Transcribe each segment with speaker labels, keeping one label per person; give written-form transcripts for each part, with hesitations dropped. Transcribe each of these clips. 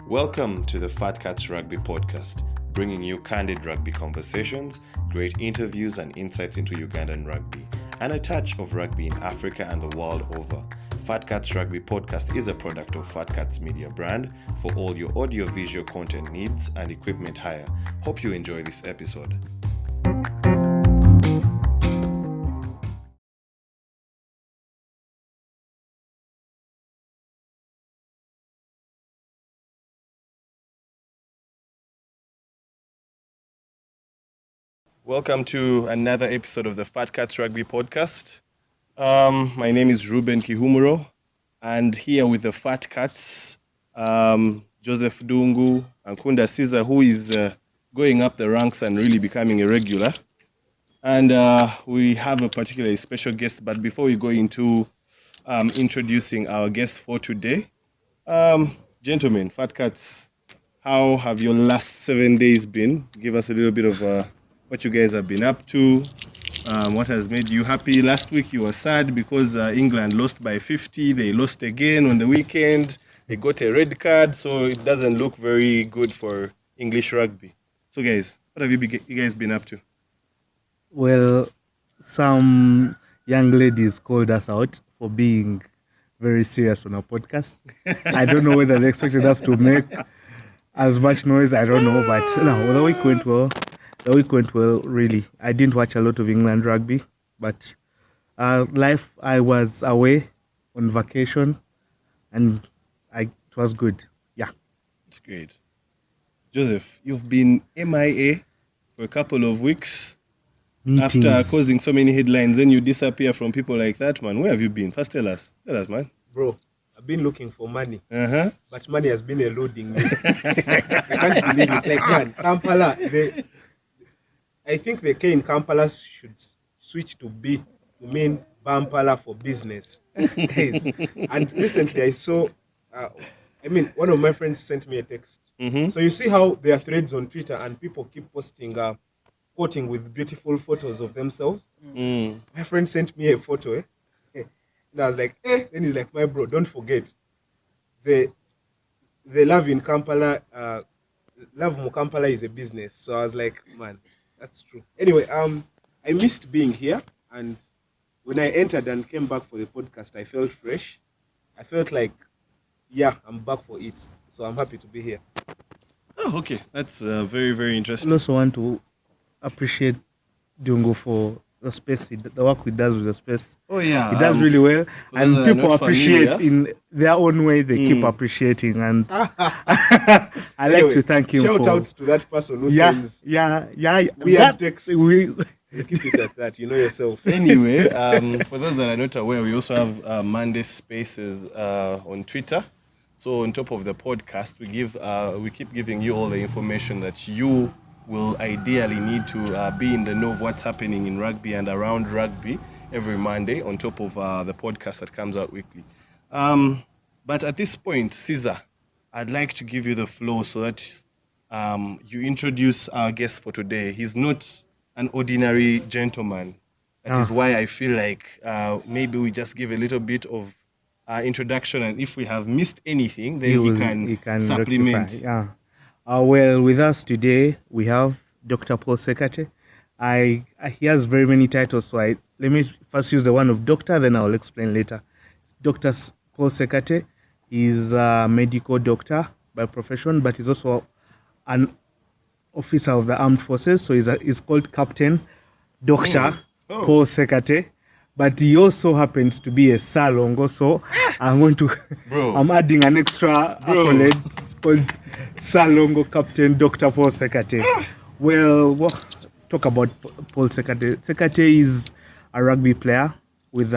Speaker 1: Welcome to the Fat Cats Rugby podcast, bringing you candid rugby conversations, great interviews and insights into Ugandan rugby, and a touch of rugby in Africa and the world over. Fat Cats Rugby podcast is a product of Fat Cats Media brand for all your audio-visual content needs and equipment hire. Hope you enjoy this episode. Welcome to another episode of the Fat Cats Rugby podcast. My name is Ruben Kihumuro, and here with the Fat Cats, Joseph Dungu and Kunda Caesar, who is going up the ranks and really becoming a regular. And we have a particularly special guest, but before we go into introducing our guest for today, gentlemen, Fat Cats, how have your last 7 days been? Give us a little bit of what you guys have been up to, what has made you happy. Last week you were sad because England lost by 50. They lost again on the weekend. They got a red card, so it doesn't look very good for English rugby. So guys, what have you guys been up to?
Speaker 2: Well, some young ladies called us out for being very serious on our podcast. I don't know whether they expected us to make as much noise. I don't know, but no, the week went well. The week went well, really. I didn't watch a lot of England rugby, but I was away on vacation, and it was good. Yeah.
Speaker 1: It's great. Joseph, you've been MIA for a couple of weeks.
Speaker 2: Meetings.
Speaker 1: After causing so many headlines, then you disappear from people like that, man. Where have you been? First tell us, man.
Speaker 3: Bro, I've been looking for money,
Speaker 1: But
Speaker 3: money has been eluding me. I can't believe it. Like, man, Kampala, I think the K in Kampala should switch to B to mean Bampala for business. Guys, and recently I saw, one of my friends sent me a text. So you see how there are threads on Twitter and people keep posting, quoting with beautiful photos of themselves. My friend sent me a photo, and I was like, Then he's like, my bro, don't forget, the love in Kampala, love in Kampala is a business. So I was like, man, that's true. Anyway, I missed being here, and when I entered and came back for the podcast, I felt fresh. I felt like, I'm back for it. So I'm happy to be here.
Speaker 1: Oh, okay. That's very, very interesting.
Speaker 2: I also want to appreciate Dungo for the space, the work he does with the space.
Speaker 1: Oh, yeah.
Speaker 2: He does really well, and people appreciate
Speaker 1: familiar.
Speaker 2: in their own way. They keep appreciating, and I like to thank him.
Speaker 3: Shout
Speaker 2: for,
Speaker 3: outs to that person who
Speaker 2: yeah,
Speaker 3: sends
Speaker 2: yeah.
Speaker 3: weird texts.
Speaker 2: We
Speaker 3: You keep it at that, you know yourself.
Speaker 1: Anyway, for those that are not aware, we also have Monday Spaces on Twitter. So on top of the podcast, we keep giving you all the information that you will ideally need to be in the know of what's happening in rugby and around rugby every Monday on top of the podcast that comes out weekly. But at this point, Caesar, I'd like to give you the floor so that you introduce our guest for today. He's not an ordinary gentleman. That is why I feel like maybe we just give a little bit of introduction, and if we have missed anything, then he can supplement.
Speaker 2: Rectify, yeah. Well, with us today, we have Dr. Paul Ssekate. He has very many titles, so let me first use the one of doctor, then I'll explain later. Dr. Paul Ssekate is a medical doctor by profession, but he's also an officer of the armed forces, so he's called Captain Dr. Paul Ssekate. But he also happens to be a Salongo, so I'm adding an extra accolade. It's called Salongo Captain Dr. Paul Ssekate. Well, talk about Paul Ssekate. Ssekate is a rugby player with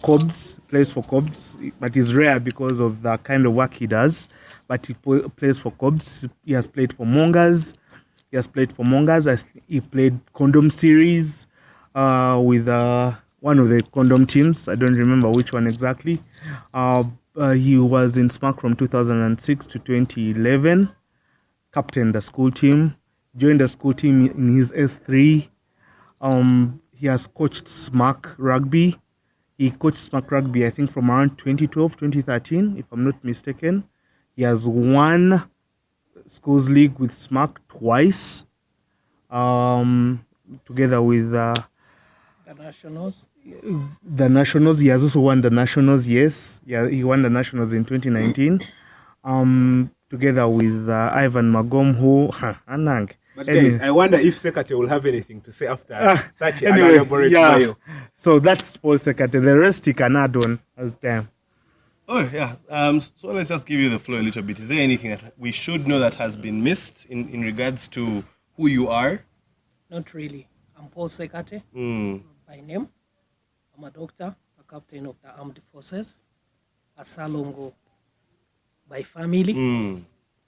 Speaker 2: Cobs, plays for Cobs, but he's rare because of the kind of work he does. But he plays for Cobs. He has played for Mongers. He played Condom Series with one of the Condom teams. I don't remember which one exactly. He was in SMACK from 2006 to 2011. Captained the school team. Joined the school team in his S3. He has coached SMACK Rugby. He coached SMACK Rugby, I think, from around 2012, 2013, if I'm not mistaken. He has won schools league with SMACK twice, together with
Speaker 4: The Nationals.
Speaker 2: the Nationals. He has also won the Nationals. Yes, yeah, he won the Nationals in 2019. Together with Ivan Magomho. Anang.
Speaker 3: But
Speaker 2: Anyway.
Speaker 3: guys, I wonder if Ssekate will have anything to say after such an
Speaker 2: Anyway,
Speaker 3: elaborate
Speaker 2: yeah.
Speaker 3: bio.
Speaker 2: So that's Paul Ssekate. The rest he can add on as time.
Speaker 1: Oh, yeah. So let's just give you the flow a little bit. Is there anything that we should know that has been missed in regards to who you are?
Speaker 4: Not really. I'm Paul Ssekate by name. I'm a doctor, a captain of the armed forces, a Salongo by family.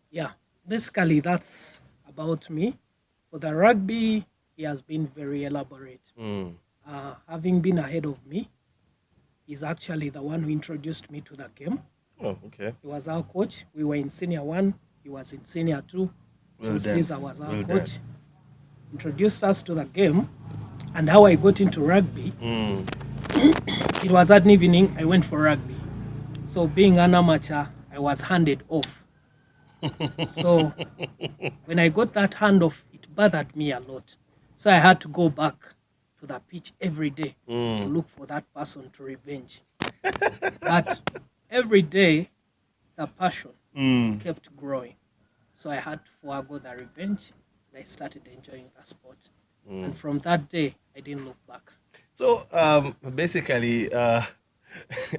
Speaker 4: Yeah, basically that's about me. For the rugby, he has been very elaborate. Having been ahead of me, he's actually the one who introduced me to the game.
Speaker 1: Oh, okay.
Speaker 4: He was our coach. We were in senior 1. He was in senior 2.
Speaker 1: Well
Speaker 4: So
Speaker 1: done.
Speaker 4: Caesar was our
Speaker 1: Well
Speaker 4: coach. Introduced us to the game. And how I got into rugby, it was that evening I went for rugby. So being an amateur, I was handed off. So when I got that handoff, it bothered me a lot. So I had to go back to the pitch every day to look for that person to revenge. But every day, the passion kept growing. So I had to forego the revenge, and I started enjoying the sport. And from that day, I didn't look back.
Speaker 1: So basically,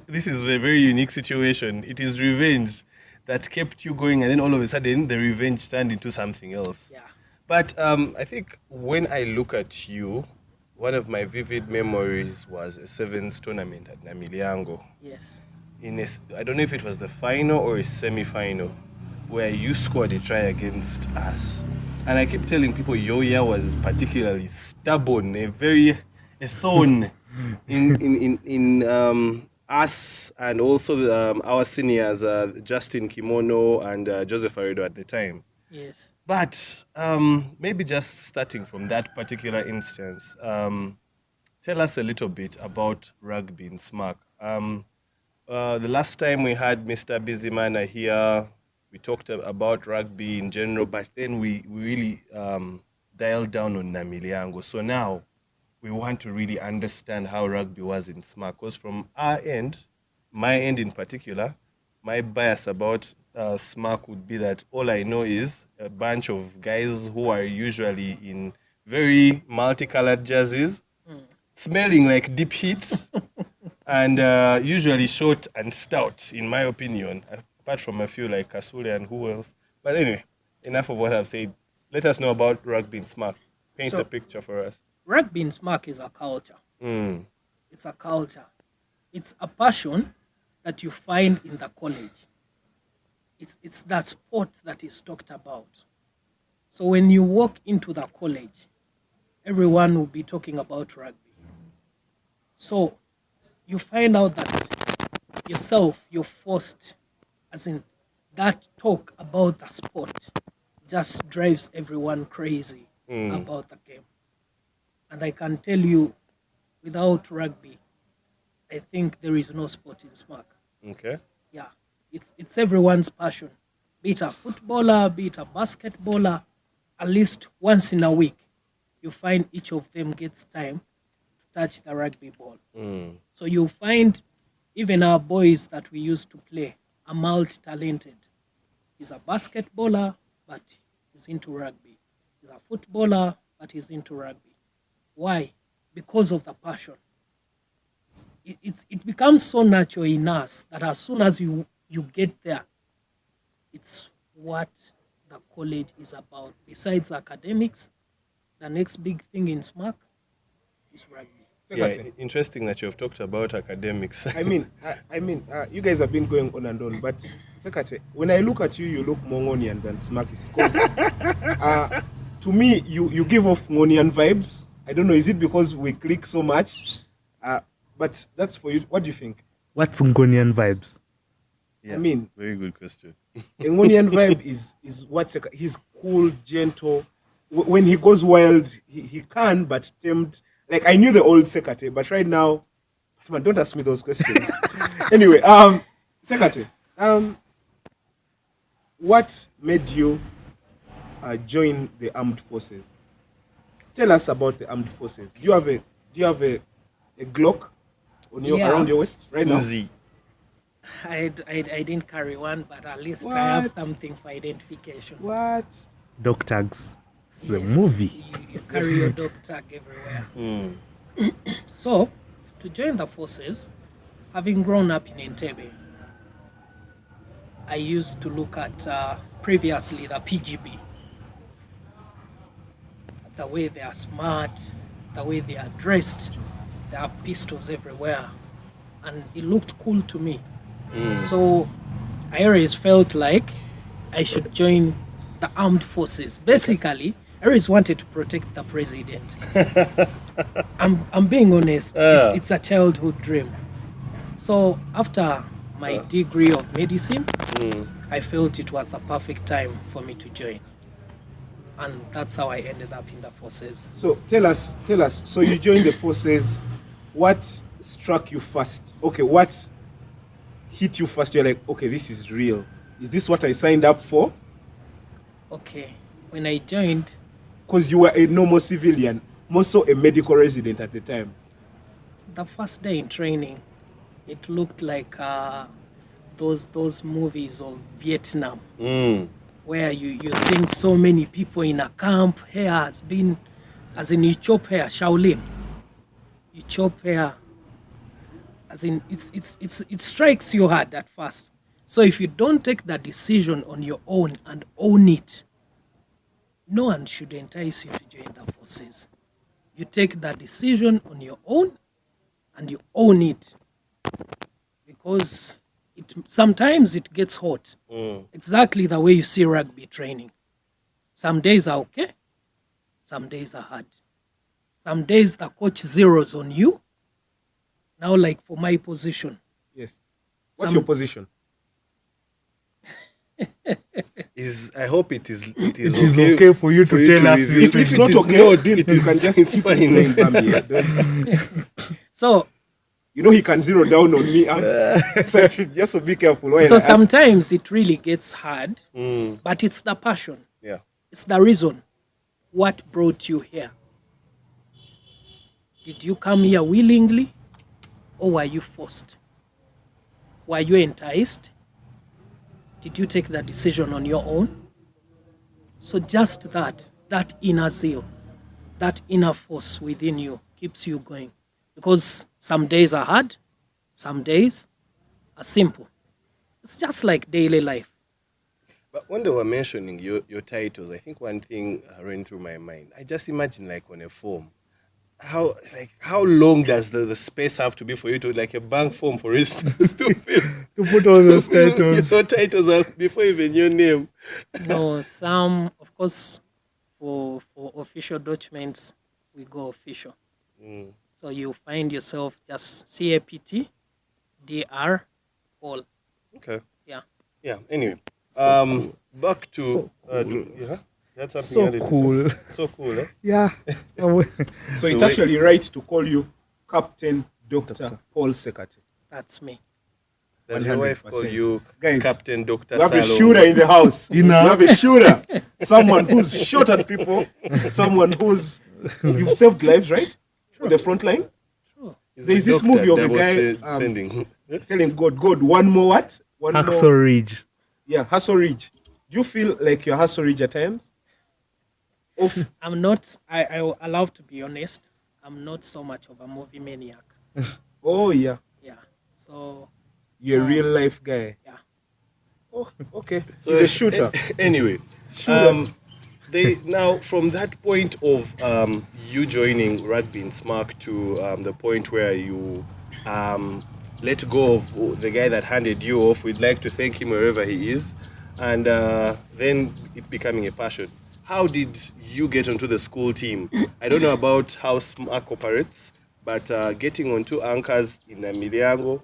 Speaker 1: this is a very unique situation. It is revenge that kept you going, and then all of a sudden, the revenge turned into something else.
Speaker 4: Yeah.
Speaker 1: But I think when I look at you, one of my vivid memories was a sevens tournament at Namiliango.
Speaker 4: Yes.
Speaker 1: I don't know if it was the final or a semi-final, where you scored a try against us. And I keep telling people Yoya was particularly stubborn, a thorn in us and also our seniors, Justin Kimono and Joseph Aredo at the time.
Speaker 4: Yes.
Speaker 1: But maybe just starting from that particular instance, tell us a little bit about rugby in SMACK. The last time we had Mr. Bizimana here, we talked about rugby in general, but then we really dialed down on Namiliango. So now we want to really understand how rugby was in SMACK. Because from our end, my end in particular, my bias about SMACK would be that all I know is a bunch of guys who are usually in very multicolored jerseys, smelling like deep heat, and usually short and stout, in my opinion, apart from a few like Kasule and who else. But anyway, enough of what I've said. Let us know about rugby in SMACK. Paint a picture for us.
Speaker 4: Rugby in SMACK is a culture. It's a culture. It's a passion that you find in the college. It's that sport that is talked about. So when you walk into the college, everyone will be talking about rugby. So you find out that yourself, you're forced, as in that talk about the sport just drives everyone crazy about the game. And I can tell you, without rugby, I think there is no sport in SMACK.
Speaker 1: Okay.
Speaker 4: Yeah, it's everyone's passion. Be it a footballer, be it a basketballer, at least once in a week, you find each of them gets time to touch the rugby ball. So you find even our boys that we used to play are multi-talented. He's a basketballer, but he's into rugby. He's a footballer, but he's into rugby. Why? Because of the passion. It becomes so natural in us that as soon as you get there, it's what the college is about. Besides academics, the next big thing in SMACK is rugby.
Speaker 1: Yeah, interesting that you've talked about academics.
Speaker 3: I mean, you guys have been going on and on, but Ssekate, when I look at you, you look more Ngonian than Smackist. Because to me, you give off Ngonian vibes. I don't know, is it because we click so much? But that's for you. What do you think?
Speaker 2: What's Ngonian vibes?
Speaker 1: Yeah,
Speaker 3: I mean,
Speaker 1: very good question.
Speaker 3: a Ngonian vibe is what he's cool, gentle. When he goes wild, he can, but tamed. Like, I knew the old Ssekate, but right now, man, don't ask me those questions. Anyway, Ssekate, what made you join the armed forces? Tell us about the armed forces. Do you have a Glock on your
Speaker 4: Yeah.
Speaker 3: around your waist right now?
Speaker 1: Uzi.
Speaker 4: I didn't carry one, but at least I have
Speaker 3: What?
Speaker 4: something for identification.
Speaker 3: What?
Speaker 2: Dog tags. It's a
Speaker 4: Yes,
Speaker 2: movie.
Speaker 4: You carry your dog tag everywhere.
Speaker 1: Mm.
Speaker 4: So, to join the forces, having grown up in Entebbe, I used to look at previously the PGB. The way they are smart, the way they are dressed, they have pistols everywhere. And it looked cool to me. So I always felt like I should join the armed forces. Basically, I always wanted to protect the president. I'm being honest. It's a childhood dream. So after my degree of medicine, I felt it was the perfect time for me to join. And that's how I ended up in the forces.
Speaker 3: So tell us. So you joined the forces. What struck you first? Okay, what hit you first? You're like, okay, this is real. Is this what I signed up for?
Speaker 4: Okay, when I joined,
Speaker 3: Because you were a normal civilian, more so a medical resident at the time.
Speaker 4: the first day in training, it looked like those movies of Vietnam, where you're seeing so many people in a camp. Hair has been, as in you chop hair, Shaolin. You chop hair, as in it strikes you hard at first. So if you don't take the decision on your own and own it, no one should entice you to join the forces. You take that decision on your own and you own it, because sometimes it gets hot. Exactly the way you see rugby training. Some days are okay, some days are hard. Some days the coach zeroes on you. Now, like for my position,
Speaker 3: Yes. What's
Speaker 4: Some-
Speaker 3: your position?
Speaker 1: I hope it is
Speaker 2: It is okay for you to tell us
Speaker 1: reveal.
Speaker 2: if
Speaker 3: it's
Speaker 1: it
Speaker 3: not
Speaker 1: is
Speaker 3: okay,
Speaker 1: not,
Speaker 3: then
Speaker 1: it
Speaker 3: you
Speaker 1: is,
Speaker 3: can just
Speaker 1: it's fine.
Speaker 3: name Bambi here, don't-
Speaker 4: so
Speaker 3: You know he can zero down on me. So I should just be careful. When
Speaker 4: so
Speaker 3: I ask.
Speaker 4: sometimes it really gets hard,
Speaker 1: Mm,
Speaker 4: but it's the passion.
Speaker 1: yeah.
Speaker 4: It's the reason. What brought you here? Did you come here willingly, or were you forced? Were you enticed? Did you take the decision on your own? So just that inner zeal, that inner force within you keeps you going. Because some days are hard, some days are simple. It's just like daily life.
Speaker 1: But when they were mentioning your titles, I think one thing ran through my mind. I just imagine like on a form. How long does the space have to be for you to, like a bank form, for instance, to fill?
Speaker 2: To put all those titles.
Speaker 1: Your titles are before even your name.
Speaker 4: No, some, of course, for official documents, we go official. So you find yourself just CAPT, DR, all.
Speaker 1: Okay.
Speaker 4: Yeah.
Speaker 1: Yeah. Anyway, back to yeah. That's something
Speaker 2: So
Speaker 1: you wanted to say?
Speaker 2: cool.
Speaker 1: So cool, eh?
Speaker 2: Yeah.
Speaker 3: So it's
Speaker 1: The way-
Speaker 3: actually right to call you Captain Dr. Paul Ssekate.
Speaker 4: That's me.
Speaker 1: Does your wife
Speaker 3: 100%.
Speaker 1: call you
Speaker 3: Guys,
Speaker 1: Captain Dr.
Speaker 3: We have a
Speaker 1: Salome?
Speaker 3: shooter in the house.
Speaker 2: You know?
Speaker 3: We have a shooter. Someone who's shot at people. Someone who's... You've saved lives, right? On the front line.
Speaker 4: True.
Speaker 1: Is
Speaker 3: There's
Speaker 1: the
Speaker 3: this
Speaker 1: doctor
Speaker 3: movie of
Speaker 1: that
Speaker 3: a
Speaker 1: was
Speaker 3: guy,
Speaker 1: sending.
Speaker 3: Telling God, one more what? One
Speaker 2: Hacksaw
Speaker 3: more...
Speaker 2: Ridge.
Speaker 3: Yeah, Hassel Ridge. Do you feel like you're Hassel Ridge at times?
Speaker 4: I'm not, I will allow to be honest, I'm not so much of a movie maniac.
Speaker 3: Oh, yeah.
Speaker 4: Yeah. So,
Speaker 3: You're a real life guy.
Speaker 4: yeah.
Speaker 3: Oh, okay.
Speaker 1: So
Speaker 3: He's a shooter.
Speaker 1: Anyway,
Speaker 3: Shooter.
Speaker 1: they now from that point of you joining rugby in SMACK to the point where you let go of the guy that handed you off. We'd like to thank him wherever he is, and then it becoming a passion. How did you get onto the school team? I don't know about how SMACK operates, but getting onto anchors in a Miliango,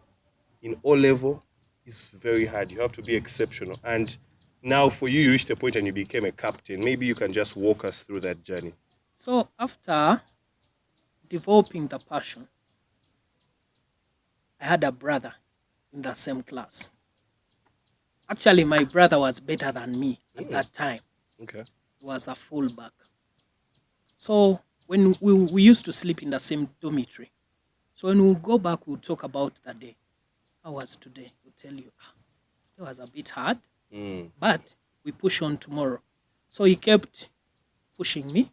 Speaker 1: in O level, is very hard. You have to be exceptional. And now for you, you reached a point and you became a captain. Maybe you can just walk us through that journey.
Speaker 4: So after developing the passion, I had a brother in the same class. Actually, my brother was better than me at that time.
Speaker 1: Okay.
Speaker 4: He was a fullback. So when we used to sleep in the same dormitory. So when we go back, we'll talk about the day. How was today? We'll tell you, it was a bit hard, but we push on tomorrow. So he kept pushing me.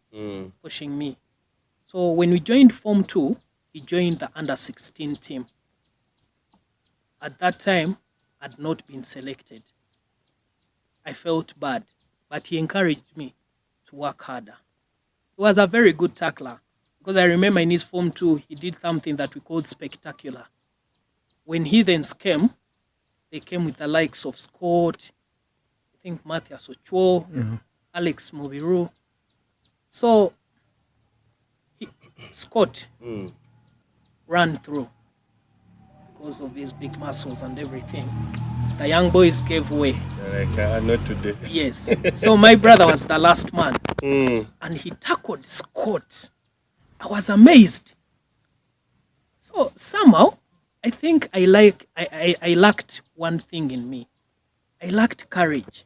Speaker 4: So when we joined Form 2, he joined the under-16 team. At that time, I'd not been selected. I felt bad, but he encouraged me to work harder. He was a very good tackler because I remember in his Form 2, he did something that we called spectacular. When Heathens came, they came with the likes of Scott, I think Matthias Ochoa, Alex Mobiru. So Scott ran through because of his big muscles and everything. The young boys gave way.
Speaker 1: Not today.
Speaker 4: Yes. So my brother was the last man. And he tackled Scott. I was amazed. So somehow, I think I lacked one thing in me. I lacked courage.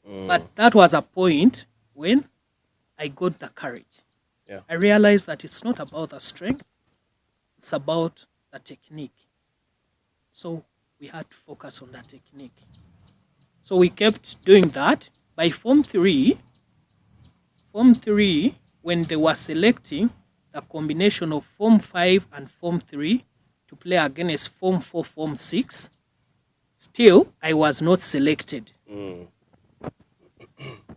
Speaker 4: But that was a point when I got the courage.
Speaker 1: Yeah.
Speaker 4: I realized that it's not about the strength, it's about the technique. So we had to focus on that technique. So we kept doing that. By Form 3, when they were selecting the combination of Form 5 and Form 3 to play against Form 4, Form 6, still I was not selected.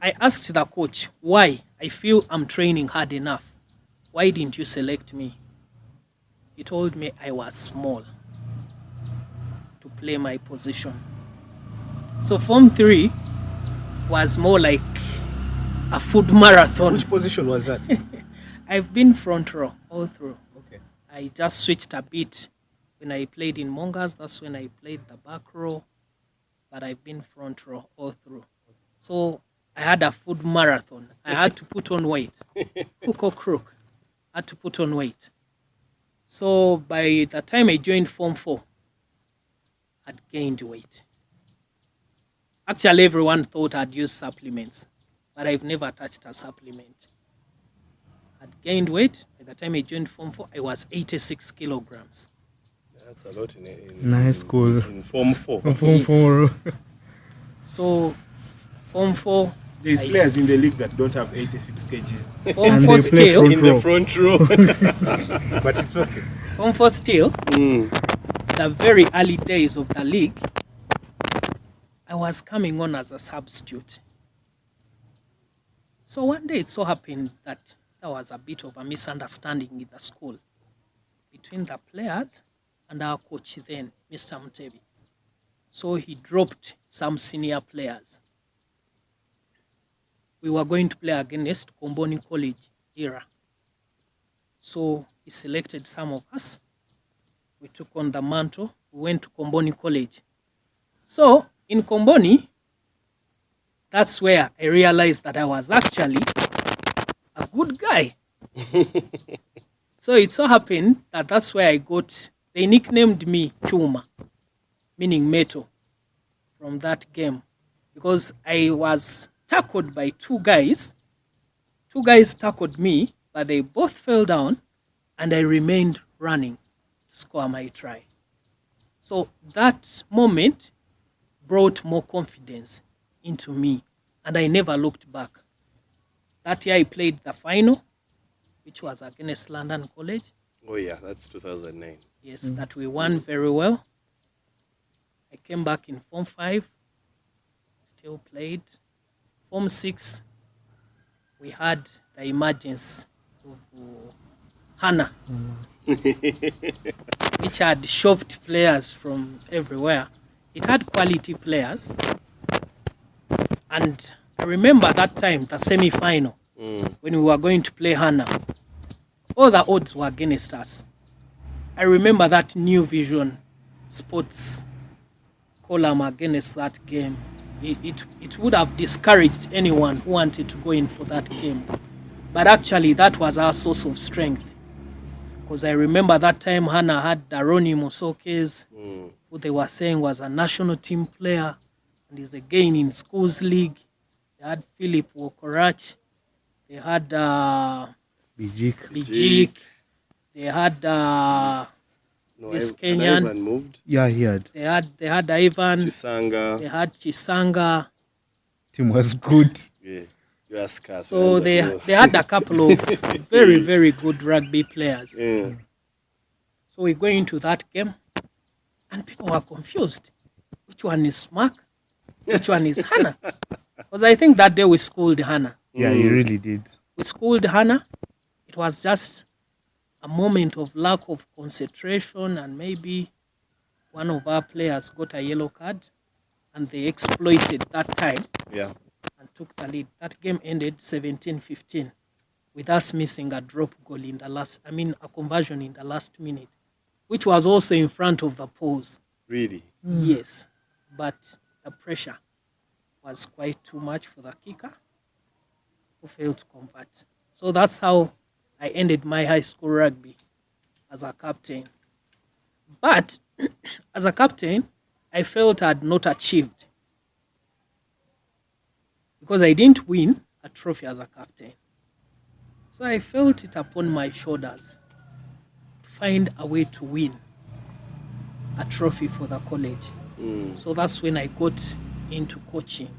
Speaker 4: I asked the coach why. I feel I'm training hard enough. Why didn't you select me? He told me I was small to play my position. So Form 3 was more like a food marathon.
Speaker 3: Which position was that?
Speaker 4: I've been front row all through.
Speaker 3: Okay.
Speaker 4: I just switched a bit. When I played in Mongas, that's when I played the back row. But I've been front row all through. So I had a food marathon. I had to put on weight. Hook or crook. I had to put on weight. So by the time I joined Form 4, I'd gained weight. Actually, everyone thought I'd used supplements, but I've never touched a supplement. I'd gained weight. By the time I joined Form 4, I was 86 kilograms.
Speaker 1: That's a lot
Speaker 2: Nice school.
Speaker 1: in Form 4.
Speaker 2: Form
Speaker 4: Yes.
Speaker 2: 4.
Speaker 4: So Form 4,
Speaker 3: There's players in the league that don't have 86 kgs,
Speaker 4: Form
Speaker 2: And
Speaker 4: 4
Speaker 2: they play
Speaker 4: still,
Speaker 2: front
Speaker 1: In the front row.
Speaker 3: but it's okay.
Speaker 4: Form 4 still, the very early days of the league, I was coming on as a substitute. So one day it so happened that there was a bit of a misunderstanding in the school between the players and our coach then, Mr. Mutebi. So he dropped some senior players. We were going to play against Komboni College era. So he selected some of us. We took on the mantle. We went to Komboni College. So in Komboni, that's where I realized that I was actually a good guy. So it so happened that that's where I got, they nicknamed me Chuma, meaning metal, from that game. Because I was tackled by two guys. Two guys tackled me, but they both fell down, and I remained running to score my try. So that moment brought more confidence into me, and I never looked back. That year I played the final, which was against London College.
Speaker 1: Oh yeah, that's 2009.
Speaker 4: Yes, that we won very well. I came back in Form 5, still played. Form 6, we had the emergence of Hannah, which had shoved players from everywhere. It had quality players. And I remember that time, the semi-final, when we were going to play Hannah. All the odds were against us. I remember that New Vision Sports column against that game. It would have discouraged anyone who wanted to go in for that game. But actually, that was our source of strength. Because I remember that time Hannah had Daroni Mosokes, who they were saying was a national team player. and is again in schools league. They had Philip Wokorach. They had
Speaker 2: Bijik.
Speaker 4: Bijik. They had this Kenyan.
Speaker 1: Ivan moved.
Speaker 2: Yeah, he had.
Speaker 4: They had Ivan.
Speaker 1: Chisanga.
Speaker 4: They had Chisanga.
Speaker 2: Team was good.
Speaker 1: Yeah. You ask us.
Speaker 4: So they had a couple of very, very good rugby players.
Speaker 1: Yeah.
Speaker 4: So we go into that game, and people were confused. Which one is SMACK? Which one is Hannah? Because I think that day we schooled Hannah.
Speaker 2: Yeah, he really did.
Speaker 4: We schooled Hannah. It was just a moment of lack of concentration, and maybe one of our players got a yellow card, and they exploited that time.
Speaker 1: Yeah.
Speaker 4: And took the lead. That game ended 17-15 with us missing a drop goal in the last, a conversion in the last minute, which was also in front of the post.
Speaker 1: Really?
Speaker 4: Yes, but the pressure was quite too much for the kicker who failed to convert. So that's how I ended my high school rugby as a captain. But as a captain, I felt I had not achieved, because I didn't win a trophy as a captain. So I felt it upon my shoulders to find a way to win a trophy for the college. So that's when I got into coaching.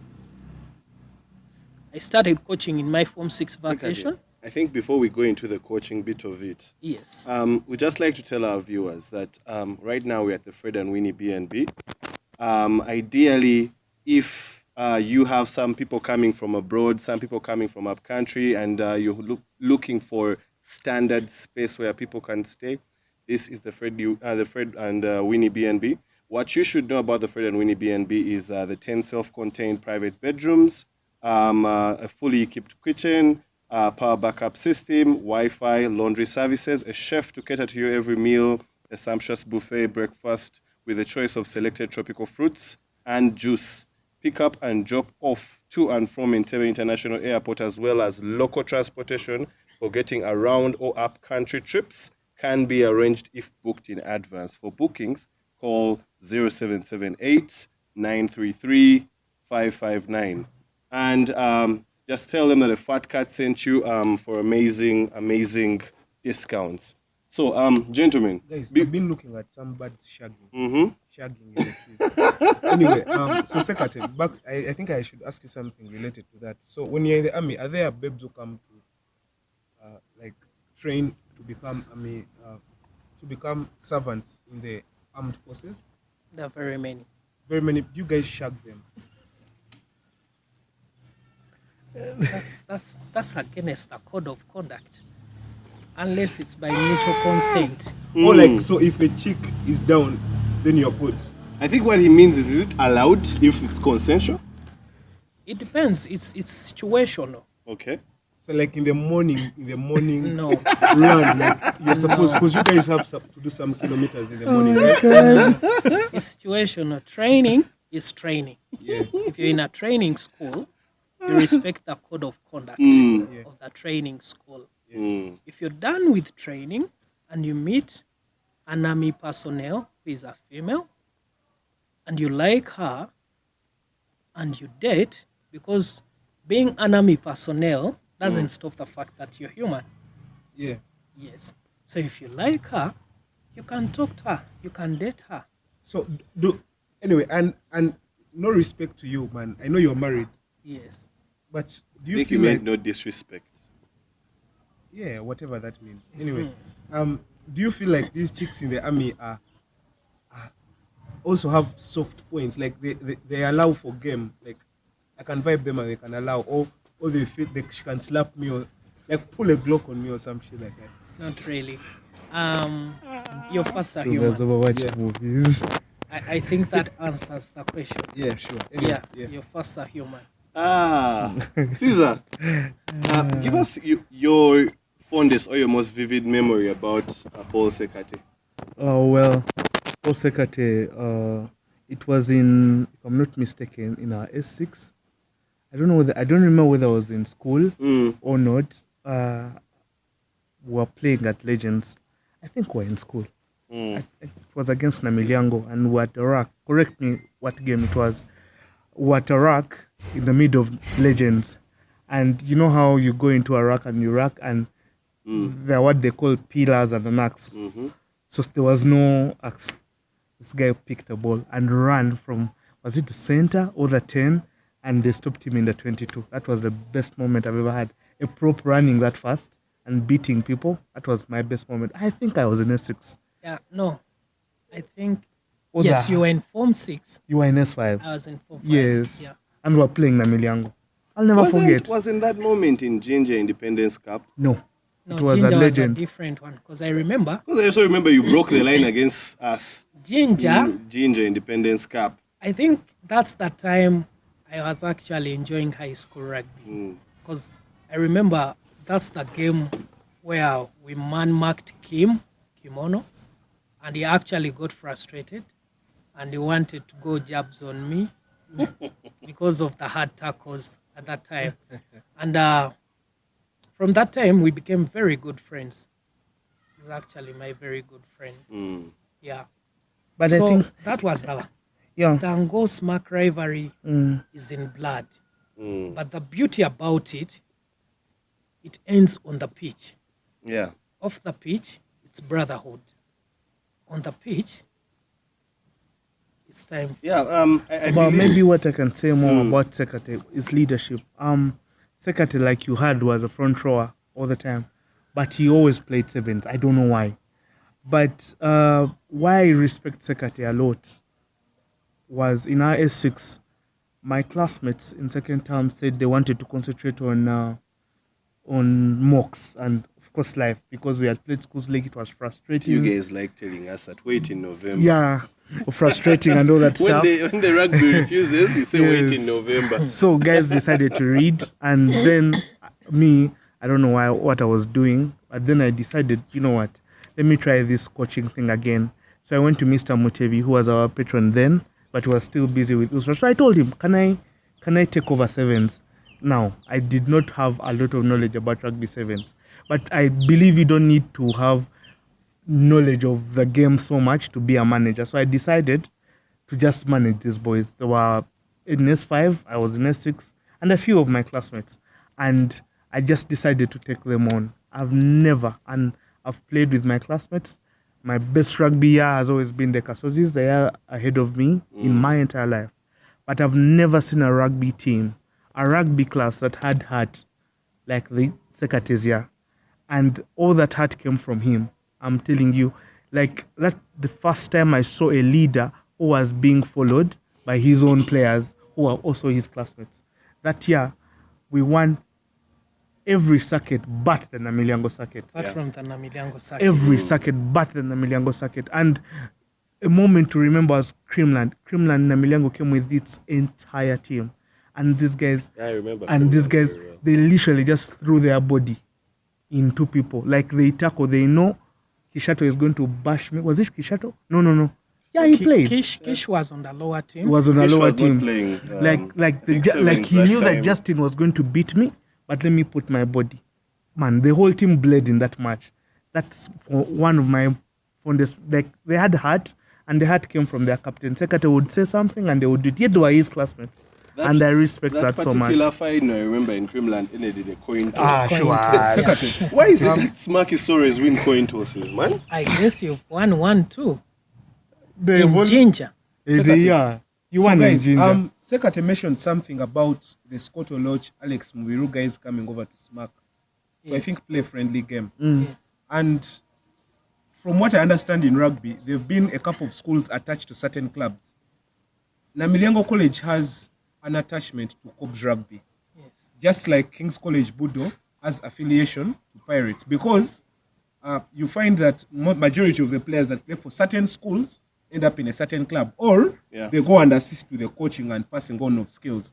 Speaker 4: I started coaching in my Form 6 vacation.
Speaker 1: I think before we go into the coaching bit of it,
Speaker 4: Yes.
Speaker 1: we'd just like to tell our viewers that right now we're at the Fred and Winnie B&B. Ideally, if you have some people coming from abroad, some people coming from up country, and you're looking for standard space where people can stay, this is the Fred and Winnie B&B. What you should know about the Fred and Winnie B&B is the 10 self-contained private bedrooms, a fully equipped kitchen, power backup system, Wi-Fi, laundry services, a chef to cater to your every meal, a sumptuous buffet breakfast with a choice of selected tropical fruits and juice. Pick up and drop off to and from Entebbe International Airport, as well as local transportation for getting around or up country trips can be arranged if booked in advance. For bookings, call 0778 933 559. And just tell them that the Fat Cat sent you for amazing discounts. So, gentlemen.
Speaker 3: Guys, I've been looking at some birds shagging.
Speaker 1: Mm-hmm.
Speaker 3: Shagging in the trees. Anyway, so Ssekate, back. I think I should ask you something related to that. So when you're in the army, are there babes who come to like train to become to become servants in the armed forces?
Speaker 4: There are very many.
Speaker 3: Very many. Do you guys shag them?
Speaker 4: That's against the code of conduct, unless it's by mutual consent.
Speaker 3: Or like, so if a chick is down, then you're good.
Speaker 1: I think what he means is it allowed if it's consensual?
Speaker 4: It depends. It's situational.
Speaker 1: Okay.
Speaker 3: So like in the morning,
Speaker 4: No.
Speaker 3: run, like you're supposed, because you guys have to do some kilometers in the morning, right?
Speaker 4: It's situational. Training is training.
Speaker 3: Yeah.
Speaker 4: If you're in a training school, you respect the code of conduct
Speaker 3: Yeah.
Speaker 4: of the training school.
Speaker 1: Mm.
Speaker 4: If you're done with training and you meet an army personnel who is a female and you like her and you date, because being an army personnel doesn't stop the fact that you're human.
Speaker 3: Yeah.
Speaker 4: Yes. So if you like her, you can talk to her, you can date her.
Speaker 3: So anyway, and no respect to you, man. I know you're married,
Speaker 4: Yes.
Speaker 3: but do
Speaker 1: I
Speaker 3: you
Speaker 1: think
Speaker 3: feel
Speaker 1: you
Speaker 3: like
Speaker 1: meant no disrespect.
Speaker 3: yeah, whatever that means. Anyway, do you feel like these chicks in the army are also have soft points? Like they allow for game. Like I can vibe them and they can allow, or they feel like she can slap me or like pull a Glock on me or some shit like that.
Speaker 4: Not really. You're first a
Speaker 2: You guys
Speaker 4: human.
Speaker 2: ever watch
Speaker 3: Yeah.
Speaker 2: movies?
Speaker 4: I think that answers the question.
Speaker 3: Yeah, sure. Anyway,
Speaker 4: Yeah, you're first a human.
Speaker 1: Caesar, give us your fondest or your most vivid memory about Paul Ssekate.
Speaker 2: Oh well, Paul Ssekate, it was in, if I'm not mistaken, in our S6. I don't remember whether I was in school or not. We were playing at Legends. I think we were in school. It was against Namilyango and we were at the rack. Correct me what game it was. were at a rack in the middle of legends. And you know how you go into a rack and you rack and they're what they call pillars and an axe. So there was no axe. This guy picked a ball and ran from, was it the center or the 10? And they stopped him in the 22. That was the best moment I've ever had. A prop running that fast and beating people. That was my best moment. I think I was in S6.
Speaker 4: Yeah, no. I think,
Speaker 2: Oh,
Speaker 4: yes,
Speaker 2: the-
Speaker 4: you were in Form 6.
Speaker 2: You were in S5.
Speaker 4: I was in Form 5.
Speaker 2: Yes.
Speaker 4: Yeah.
Speaker 2: And we were playing Namiliango. I'll never forget.
Speaker 1: Wasn't that moment in Ginger Independence Cup?
Speaker 2: No.
Speaker 4: No,
Speaker 2: It was a
Speaker 4: Ginger was a
Speaker 2: legend.
Speaker 4: different one because I remember
Speaker 1: Because I also remember you broke the line against us
Speaker 4: Ginger.
Speaker 1: in Ginger Independence Cup.
Speaker 4: I think that's the time I was actually enjoying high school rugby because I remember that's the game where we man-marked Kimono, and he actually got frustrated and he wanted to go jabs on me because of the hard tackles at that time. And from that time, we became very good friends. He's actually my very good friend. Yeah.
Speaker 2: But
Speaker 4: so
Speaker 2: I think,
Speaker 4: that was the
Speaker 2: yeah.
Speaker 4: Tango SMACK rivalry
Speaker 2: Mm.
Speaker 4: is in blood. But the beauty about it, it ends on the pitch.
Speaker 1: Yeah.
Speaker 4: Off the pitch, it's brotherhood. On the pitch, it's time.
Speaker 1: Yeah. I
Speaker 2: But
Speaker 1: believe.
Speaker 2: maybe what I can say more about Ssekate is leadership. Ssekate, like you had, was a front rower all the time, but he always played sevens. I don't know why. But why I respect Ssekate a lot was in our S6, my classmates in second term said they wanted to concentrate on mocks and of course life because we had played schools league. It was frustrating.
Speaker 1: You guys like telling us that wait in November.
Speaker 2: Yeah, frustrating and all that
Speaker 1: When
Speaker 2: stuff.
Speaker 1: when the rugby refuses, you say wait in
Speaker 2: Yes.
Speaker 1: November.
Speaker 2: So guys decided to read, and then me, I don't know what I was doing, but then I decided, you know what, let me try this coaching thing again. So I went to Mr. Mutevi, who was our patron then, but was still busy with Usra. So I told him, can I take over sevens? Now, I did not have a lot of knowledge about rugby sevens, but I believe you don't need to have knowledge of the game so much to be a manager. So I decided to just manage these boys. They were in S5, I was in S6, and a few of my classmates. And I just decided to take them on. I've played with my classmates. My best rugby year has always been the Kasozis, the year ahead of me in my entire life. But I've never seen a rugby team, a rugby class that had heart like the Sekate's year. And all that heart came from him. I'm telling you, like that the first time I saw a leader who was being followed by his own players who are also his classmates. That year, we won every circuit but the Namiliango circuit.
Speaker 4: Apart
Speaker 1: Yeah.
Speaker 4: from the Namiliango circuit.
Speaker 2: Every circuit but the Namiliango circuit. And a moment to remember was Creamland. Creamland Namiliango came with its entire team. And these guys,
Speaker 1: I remember.
Speaker 2: and these
Speaker 1: very
Speaker 2: guys,
Speaker 1: well.
Speaker 2: they literally just threw their body into people. Like they tackle, they know Kishato is going to bash me. Was it Kishato? No. Yeah, he played.
Speaker 4: Kish was on the lower
Speaker 2: He
Speaker 4: team.
Speaker 2: was on a
Speaker 1: Kish
Speaker 2: lower
Speaker 1: was not
Speaker 2: team.
Speaker 1: playing,
Speaker 2: like
Speaker 1: I think
Speaker 2: like
Speaker 1: sevens
Speaker 2: he
Speaker 1: that
Speaker 2: knew that
Speaker 1: time.
Speaker 2: Justin was going to beat me, but let me put my body. Man, the whole team bled in that match. That's one of my fondest. Like they had heart, and the heart came from their captain. Ssekate would say something, and they would do it. Yet they were his classmates, and I respect that so much.
Speaker 1: particular fight, I remember in Creamland, ended a coin toss.
Speaker 2: Ah,
Speaker 4: Coin
Speaker 2: sure.
Speaker 4: toss, yeah.
Speaker 3: Ssekate.
Speaker 1: Why is it that SMACK is always win coin tosses, man?
Speaker 4: I guess you've won 1-2
Speaker 2: They
Speaker 4: in
Speaker 2: won.
Speaker 4: Ginger.
Speaker 2: Yeah, you
Speaker 3: So
Speaker 2: won in
Speaker 3: guys,
Speaker 2: Ginger.
Speaker 3: Ssekate mentioned something about the Scoto Lodge, Alex Mubiru guys coming over to SMACK. So I
Speaker 4: Yes.
Speaker 3: think play a friendly game.
Speaker 4: Yes.
Speaker 3: And from what I understand in rugby, there have been a couple of schools attached to certain clubs. Namiliango College has an attachment to Cobs Rugby,
Speaker 4: Yes.
Speaker 3: just like King's College Budo has affiliation to Pirates, because you find that majority of the players that play for certain schools end up in a certain club, or
Speaker 1: Yeah.
Speaker 3: they go and assist with the coaching and passing on of skills.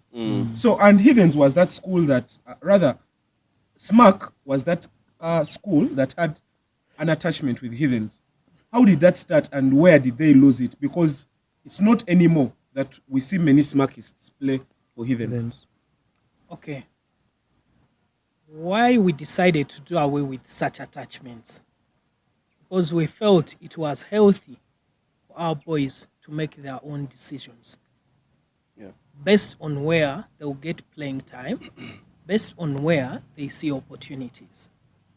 Speaker 3: So, and Higgins was that school that, rather, SMACK was that school that had an attachment with Heathens. How did that start and where did they lose it? Because it's not anymore that we see many SMACkists play for Heathens.
Speaker 4: Okay. Why we decided to do away with such attachments? Because we felt it was healthy for our boys to make their own decisions.
Speaker 1: Yeah.
Speaker 4: based on where they'll get playing time, based on where they see opportunities.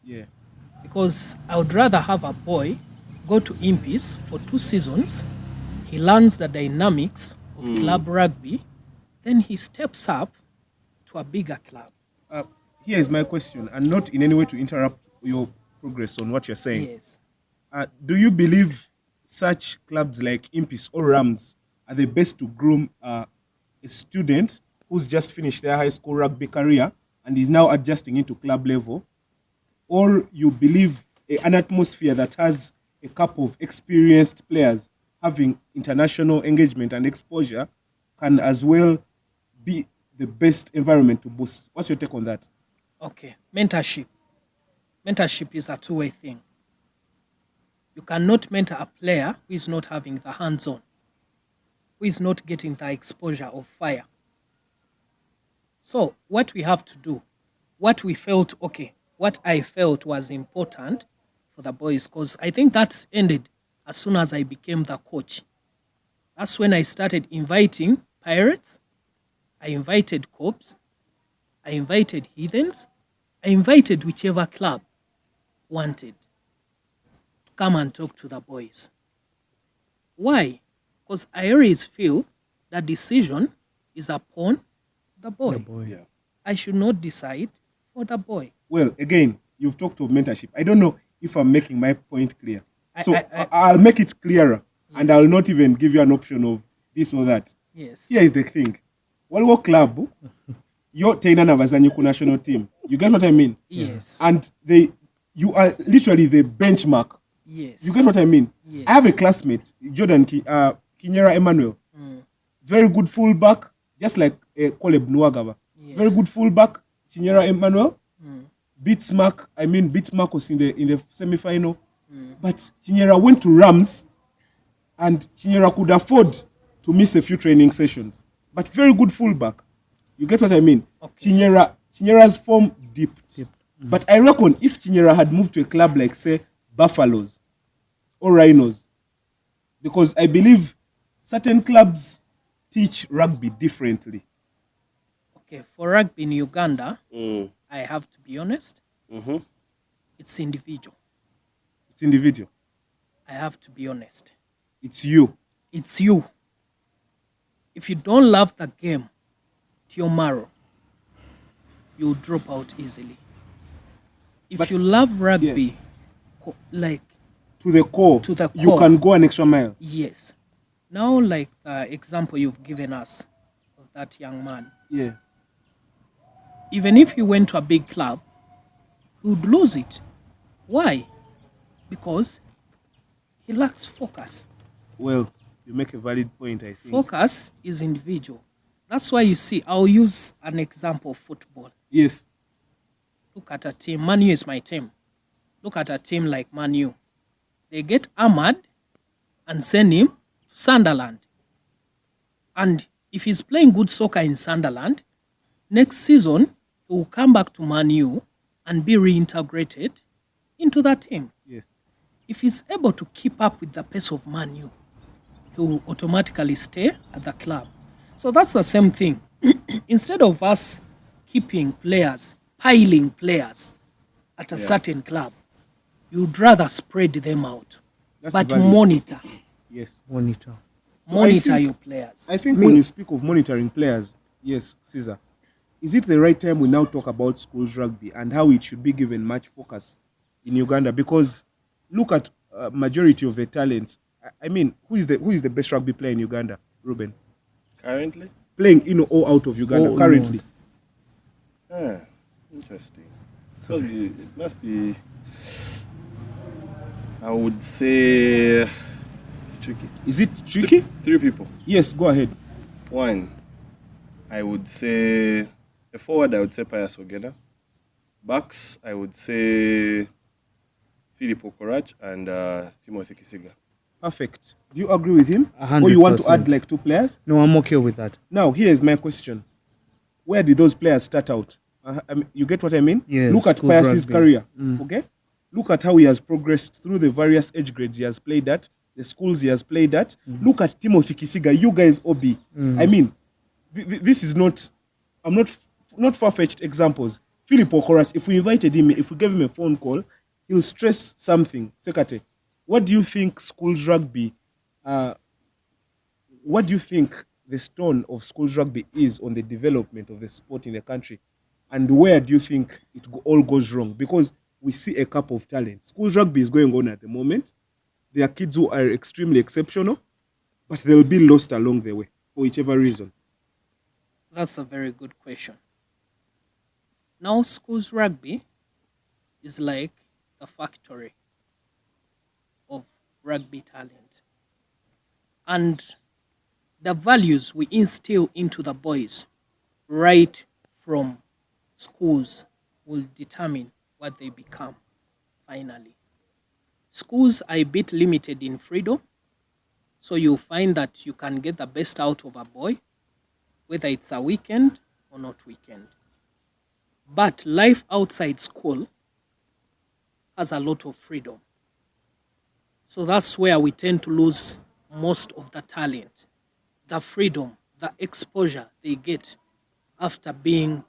Speaker 3: Yeah.
Speaker 4: Because I would rather have a boy go to Impis for 2 seasons, he learns the dynamics of club rugby, then he steps up to a bigger club.
Speaker 3: Here is my question, and not in any way to interrupt your progress on what you're saying.
Speaker 4: Yes.
Speaker 3: Do you believe such clubs like Impis or Rams are the best to groom a student who's just finished their high school rugby career and is now adjusting into club level? Or you believe an atmosphere that has a couple of experienced players having international engagement and exposure can as well be the best environment to boost? What's your take on that?
Speaker 4: Okay. Mentorship. Mentorship is a two-way thing. You cannot mentor a player who is not having the hands-on, who is not getting the exposure of fire. So what we have to do, what I felt was important for the boys, because I think that ended as soon as I became the coach. That's when I started inviting Pirates, I invited Cops, I invited Heathens, I invited whichever club wanted to come and talk to the boys. Why? Because I always feel that decision is upon the boy.
Speaker 3: Yeah.
Speaker 4: I should not decide for the boy.
Speaker 3: Well, again, you've talked of mentorship. I don't know if I'm making my point clear. So
Speaker 4: I-
Speaker 3: I'll make it clearer, and
Speaker 4: Yes.
Speaker 3: I'll not even give you an option of this or that.
Speaker 4: Yes.
Speaker 3: Here is the thing. Waliwo club, you're taking a national team. You get what I mean?
Speaker 4: Yes.
Speaker 3: And you are literally the benchmark.
Speaker 4: Yes.
Speaker 3: You get what I mean?
Speaker 4: Yes.
Speaker 3: I have a classmate, Jordan Kinyera Emmanuel. Very good fullback, just like Koleb Nuagaba.
Speaker 4: Yes.
Speaker 3: Very good fullback, Kinyera Emmanuel. Beat SMACK was in the semi-final. But Kinyera went to Rams, and Kinyera could afford to miss a few training sessions. But very good fullback. You get what I mean?
Speaker 4: Okay.
Speaker 3: Kinyera's form dipped. But I reckon if Kinyera had moved to a club like, say, Buffaloes or Rhinos, because I believe certain clubs teach rugby differently.
Speaker 4: Okay, for rugby in Uganda,
Speaker 1: Mm.
Speaker 4: I have to be honest,
Speaker 1: Mm-hmm.
Speaker 4: it's individual.
Speaker 3: It's individual.
Speaker 4: I have to be honest.
Speaker 3: It's you.
Speaker 4: It's you. If you don't love the game to your marrow, you'll drop out easily. If
Speaker 3: But-
Speaker 4: you love rugby, like,
Speaker 3: To the core.
Speaker 4: To the
Speaker 3: You
Speaker 4: core.
Speaker 3: can go an extra mile.
Speaker 4: yes. Now, like the example you've given us of that young man,
Speaker 3: Yeah.
Speaker 4: even if he went to a big club, he would lose it. Why? Because he lacks focus.
Speaker 3: Well, you make a valid point, I think.
Speaker 4: Focus is individual. That's why you see, I'll use an example of football.
Speaker 3: Yes.
Speaker 4: Look at a team. Man U is my team. Look at a team like Man U. They get Ahmad and send him to Sunderland. And if he's playing good soccer in Sunderland, next season he will come back to Man U and be reintegrated into that team.
Speaker 3: Yes.
Speaker 4: If he's able to keep up with the pace of Man U, he will automatically stay at the club. So that's the same thing. Instead of us keeping players, piling players at a certain club, you'd rather spread them out.
Speaker 3: That's
Speaker 4: but
Speaker 3: valid.
Speaker 4: monitor.
Speaker 3: Yes.
Speaker 2: Monitor.
Speaker 3: So I
Speaker 4: Monitor
Speaker 3: think-
Speaker 4: your players.
Speaker 3: I think when you speak of monitoring players, yes, Caesar, is it the right time we now talk about schools rugby and how it should be given much focus in Uganda? Because look at majority of the talents. I mean, who is the best rugby player in Uganda, Ruben?
Speaker 1: Currently?
Speaker 3: Playing in or out of Uganda
Speaker 2: Oh,
Speaker 3: currently.
Speaker 1: Interesting. It must be, I would say, it's tricky.
Speaker 3: Is it tricky?
Speaker 1: Three people.
Speaker 3: Yes, go ahead.
Speaker 1: One, I would say, a forward, I would say Pius Ogeda. Backs, I would say Philip Okorach and Timothy Kisiga.
Speaker 3: Perfect. Do you agree with him? Or you want to
Speaker 2: 100%.
Speaker 3: add like two players?
Speaker 2: No, I'm okay with that.
Speaker 3: Now, here's my question. Where did those players start out? I mean, you get what I mean?
Speaker 2: Yes,
Speaker 3: Look at
Speaker 2: school
Speaker 3: Pius's
Speaker 2: rugby.
Speaker 3: career, okay? Look at how he has progressed through the various age grades he has played at, the schools he has played at. Look at Timothy Kisiga, you guys, Obi. I mean, this is not, I'm not far-fetched examples. Philip Okorach, if we invited him, if we gave him a phone call, he'll stress something. Ssekate, what do you think schools rugby, what do you think the stone of schools rugby is on the development of the sport in the country? And where do you think it all goes wrong? Because we see a couple of talents. Schools rugby is going on at the moment. There are kids who are extremely exceptional, but they'll be lost along the way for whichever reason.
Speaker 4: That's a very good question. Now, schools rugby is like the factory of rugby talent. And the values we instill into the boys right from schools will determine what they become finally. Schools are a bit limited in freedom, so you'll find that you can get the best out of a boy, whether it's a weekend or not weekend. But life outside school has a lot of freedom. So that's where we tend to lose most of the talent, the freedom, the exposure they get after being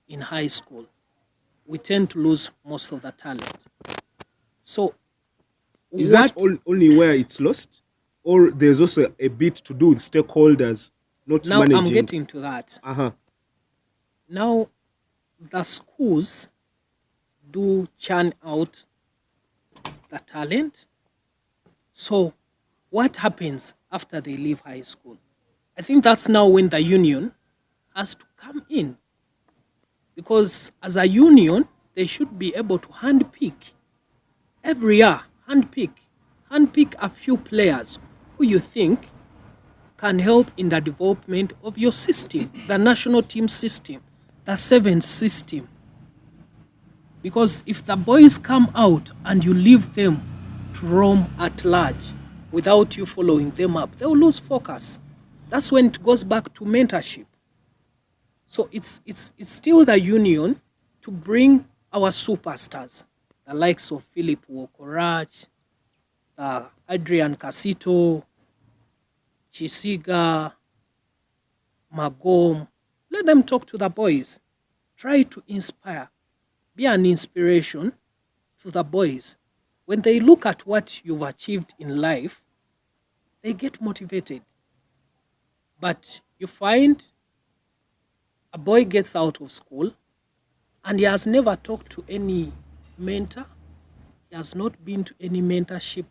Speaker 4: in high school. We tend to lose most of the talent. So
Speaker 3: is that only where it's lost? Or there's also a bit to do with stakeholders not
Speaker 4: now
Speaker 3: managing?
Speaker 4: I'm getting to that. Now, the schools do churn out the talent. So what happens after they leave high school? I think that's now when the union has to come in. Because as a union, they should be able to handpick every year, handpick a few players who you think can help in the development of your system, the national team system, the sevens system. Because if the boys come out and you leave them to roam at large without you following them up, they'll lose focus. That's when it goes back to mentorship. So it's still the union to bring our superstars, the likes of Philip Okorach, Adrian Casito, Chisiga, Magom. Let them talk to the boys. Try to inspire. Be an inspiration to the boys. When they look at what you've achieved in life, they get motivated. But you find a boy gets out of school and he has never talked to any mentor. He has not been to any mentorship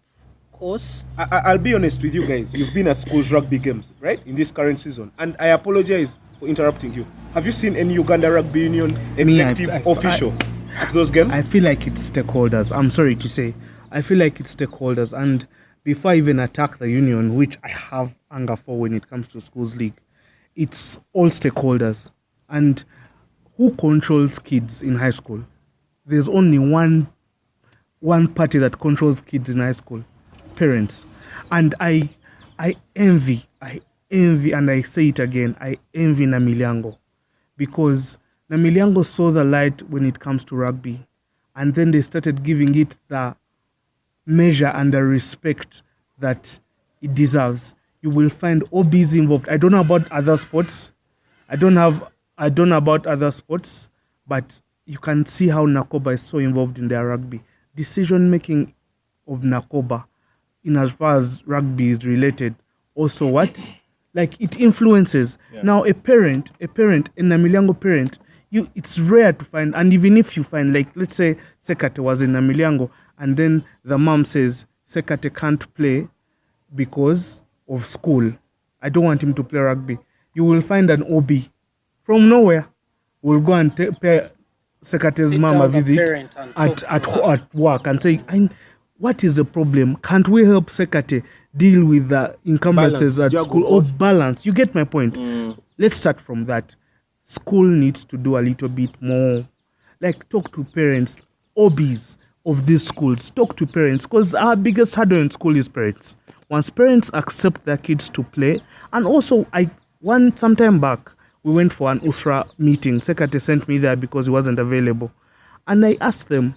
Speaker 4: course.
Speaker 3: I'll be honest with you guys. You've been at schools rugby games, right? In this current season. And I apologize for interrupting you. Have you seen any Uganda Rugby Union executive official at those games?
Speaker 2: I feel like it's stakeholders. I'm sorry to say. I feel like it's stakeholders. And before I even attack the union, which I have anger for when it comes to schools league, it's all stakeholders. And who controls kids in high school? There's only one party that controls kids in high school: parents. And I envy, and I say it again, I envy Namilyango, because Namilyango saw the light when it comes to rugby, and then they started giving it the measure and the respect that it deserves. You will find OBs involved. I don't know about other sports. I don't know about other sports, but you can see how Nakoba is so involved in their rugby. Decision making of Nakoba, in as far as rugby is related, also what? Like it influences. Yeah. Now a parent, a Namilyango parent, it's rare to find, and even if you find, like let's say Ssekate was in Namilyango, and then the mom says Ssekate can't play because of school. I don't want him to play rugby. You will find an OB from nowhere will go and pay Sekate's mom a visit at work and say, what is the problem? Can't we help Ssekate deal with the encumbrances at school? Or balance. You get my point. Let's start from that. School needs to do a little bit more. Like talk to parents, OBs of these schools. Talk to parents, because our biggest hurdle in school is parents. Once parents accept their kids to play, and also some time back, we went for an USRA meeting. Ssekate sent me there because he wasn't available. And I asked them,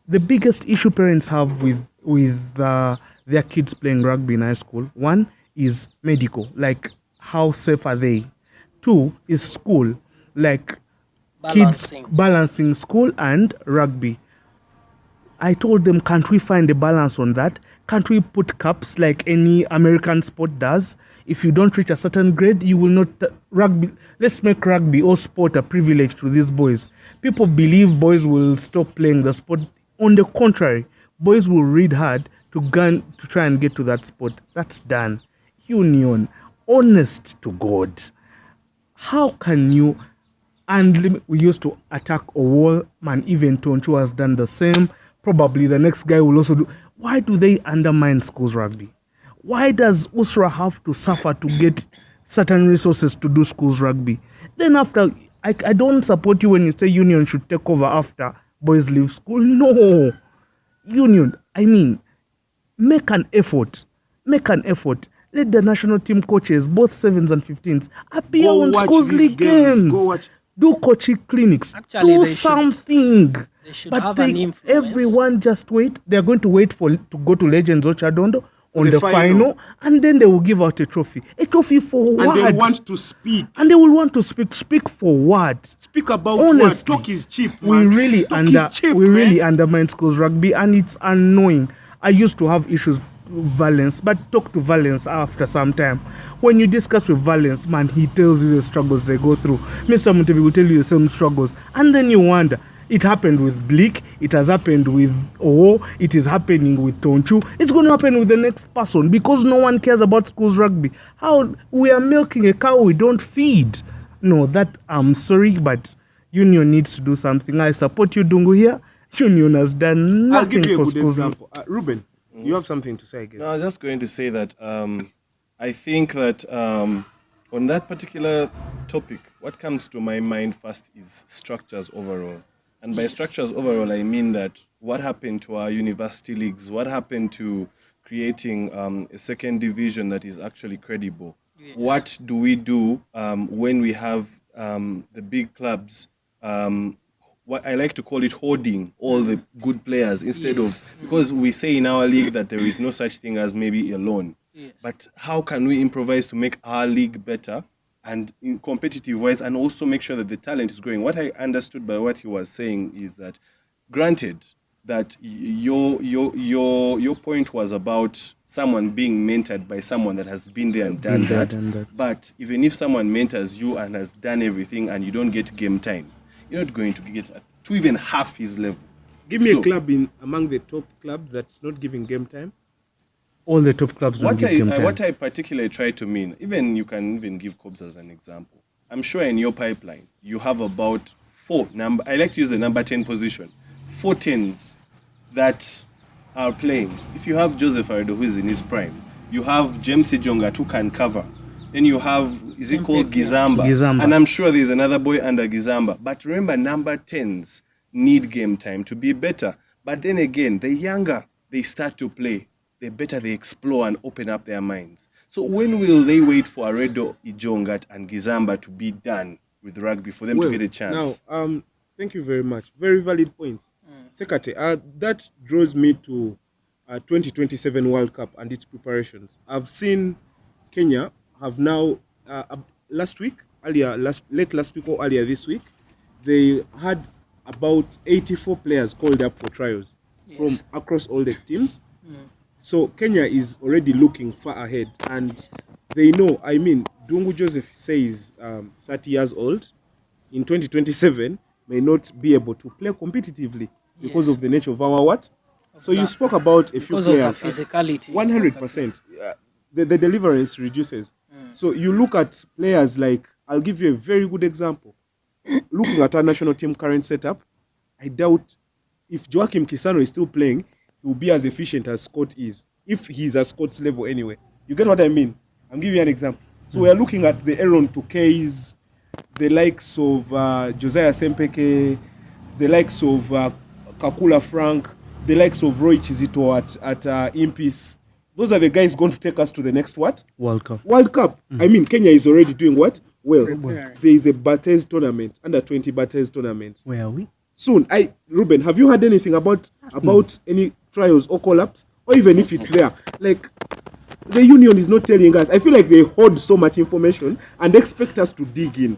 Speaker 2: the biggest issue parents have with their kids playing rugby in high school, one is medical. Like, how safe are they? 2 is school, like
Speaker 4: Balancing.
Speaker 2: kids balancing school and rugby. I told them, can't we find a balance on that? Can't we put caps like any American sport does? If you don't reach a certain grade, you will not rugby. Let's make rugby or sport a privilege to these boys. People believe boys will stop playing the sport. On the contrary, boys will read hard to try and get to that sport. That's done. Union, honest to God. How can you? And we used to attack a wall, man. Even Tonchu has done the same. Probably the next guy will also do. Why do they undermine schools rugby? Why does USRA have to suffer to get certain resources to do schools rugby? Then after, I don't support you when you say Union should take over after boys leave school. No. Union, I mean, make an effort. Make an effort. Let the national team coaches, both 7s and 15s, appear
Speaker 3: Go
Speaker 2: on
Speaker 3: watch
Speaker 2: schools
Speaker 3: these
Speaker 2: league
Speaker 3: games.
Speaker 2: games.
Speaker 3: Go watch.
Speaker 2: Do coaching clinics.
Speaker 4: Actually,
Speaker 2: do
Speaker 4: they should-
Speaker 2: something.
Speaker 4: They should
Speaker 2: But
Speaker 4: have an influence.
Speaker 2: everyone just wait. They're going to wait to go to Legends or Chadondo on
Speaker 3: The
Speaker 2: the
Speaker 3: final.
Speaker 2: final, and then they will give out a trophy. A trophy for what?
Speaker 3: And they want to speak.
Speaker 2: And they will want to speak. Speak for what?
Speaker 3: Speak about
Speaker 2: Honestly,
Speaker 3: what? Talk is cheap,
Speaker 2: We
Speaker 3: man.
Speaker 2: really
Speaker 3: Talk is cheap, man.
Speaker 2: really undermine schools rugby, and it's annoying. I used to have issues with Valence, but talk to Valence after some time. When you discuss with Valence, man, he tells you the struggles they go through. Mr. Mutebi will tell you the same struggles, and then you wonder. It happened with Bleak, it has happened with O, it is happening with Tonchu. It's going to happen with the next person because no one cares about schools rugby. How we are milking a cow we don't feed. No, that I'm sorry, but Union needs to do something. I support you, Dungu, here. Union has done
Speaker 3: I'll
Speaker 2: nothing
Speaker 3: give you a
Speaker 2: for
Speaker 3: good
Speaker 2: schools.
Speaker 3: example. Ruben, you have something to say, I guess.
Speaker 1: No, I was just going to say that I think that on that particular topic, what comes to my mind first is structures overall. And by structures overall, I mean that what happened to our university leagues, what happened to creating a second division that is actually credible?
Speaker 4: Yes.
Speaker 1: What do we do when we have the big clubs, what I like to call it hoarding all the good players instead of, because we say in our league that there is no such thing as maybe a loan.
Speaker 4: Yes.
Speaker 1: But how can we improvise to make our league better and in competitive wise, and also make sure that the talent is growing? What I understood by what he was saying is that, granted that your point was about someone being mentored by someone that has been there and done that. But even if someone mentors you and has done everything and you don't get game time, you're not going to get to even half his level.
Speaker 3: Give me
Speaker 1: So-
Speaker 3: a club among the top clubs that's not giving game time.
Speaker 2: All the top clubs don't give them time.
Speaker 1: What I particularly try to mean, even you can even give Cobs as an example. I'm sure in your pipeline you have about I like to use the number 10 position, 4 10s that are playing. If you have Joseph Arido, who is in his prime, you have James Ijonga who can cover. Then you have, is it called Gizamba?
Speaker 2: Gizamba.
Speaker 1: And I'm sure there's another boy under Gizamba. But remember, number 10s need game time to be better. But then again, the younger they start to play, the better they explore and open up their minds. So when will they wait for Aredo, Ijongat, and Gizamba to be done with rugby for them to get a chance?
Speaker 3: Now, thank you very much. Very valid points. Ssekate, that draws me to 2027 World Cup and its preparations. I've seen Kenya have now, late last week or earlier this week, they had about 84 players called up for trials from across all the teams. So Kenya is already looking far ahead, and they know, I mean, Dungu Joseph says 30 years old, in 2027 may not be able to play competitively because of the nature of our what? So you spoke about a few
Speaker 4: Because of the
Speaker 3: players.
Speaker 4: physicality.
Speaker 3: 100%. The deliverance reduces. So you look at players like, I'll give you a very good example. Looking at our national team current setup, I doubt if Joachim Kisano is still playing, he will be as efficient as Scott is. If he's at Scott's level anyway. You get what I mean? I'm giving you an example. So we are looking at the Aaron Tukeis, the likes of Josiah Sempeke, the likes of Kakula Frank, the likes of Roy Chizito at Impis. Those are the guys going to take us to the next what?
Speaker 2: World Cup.
Speaker 3: World Cup. I mean, Kenya is already doing what? Well,
Speaker 4: Preparing.
Speaker 3: there is a Bates tournament, under 20 Bates tournament.
Speaker 2: Where are we?
Speaker 3: Soon, Ruben, have you heard anything about any trials or collapse, or even if it's there? Like, the union is not telling us. I feel like they hoard so much information and expect us to dig in.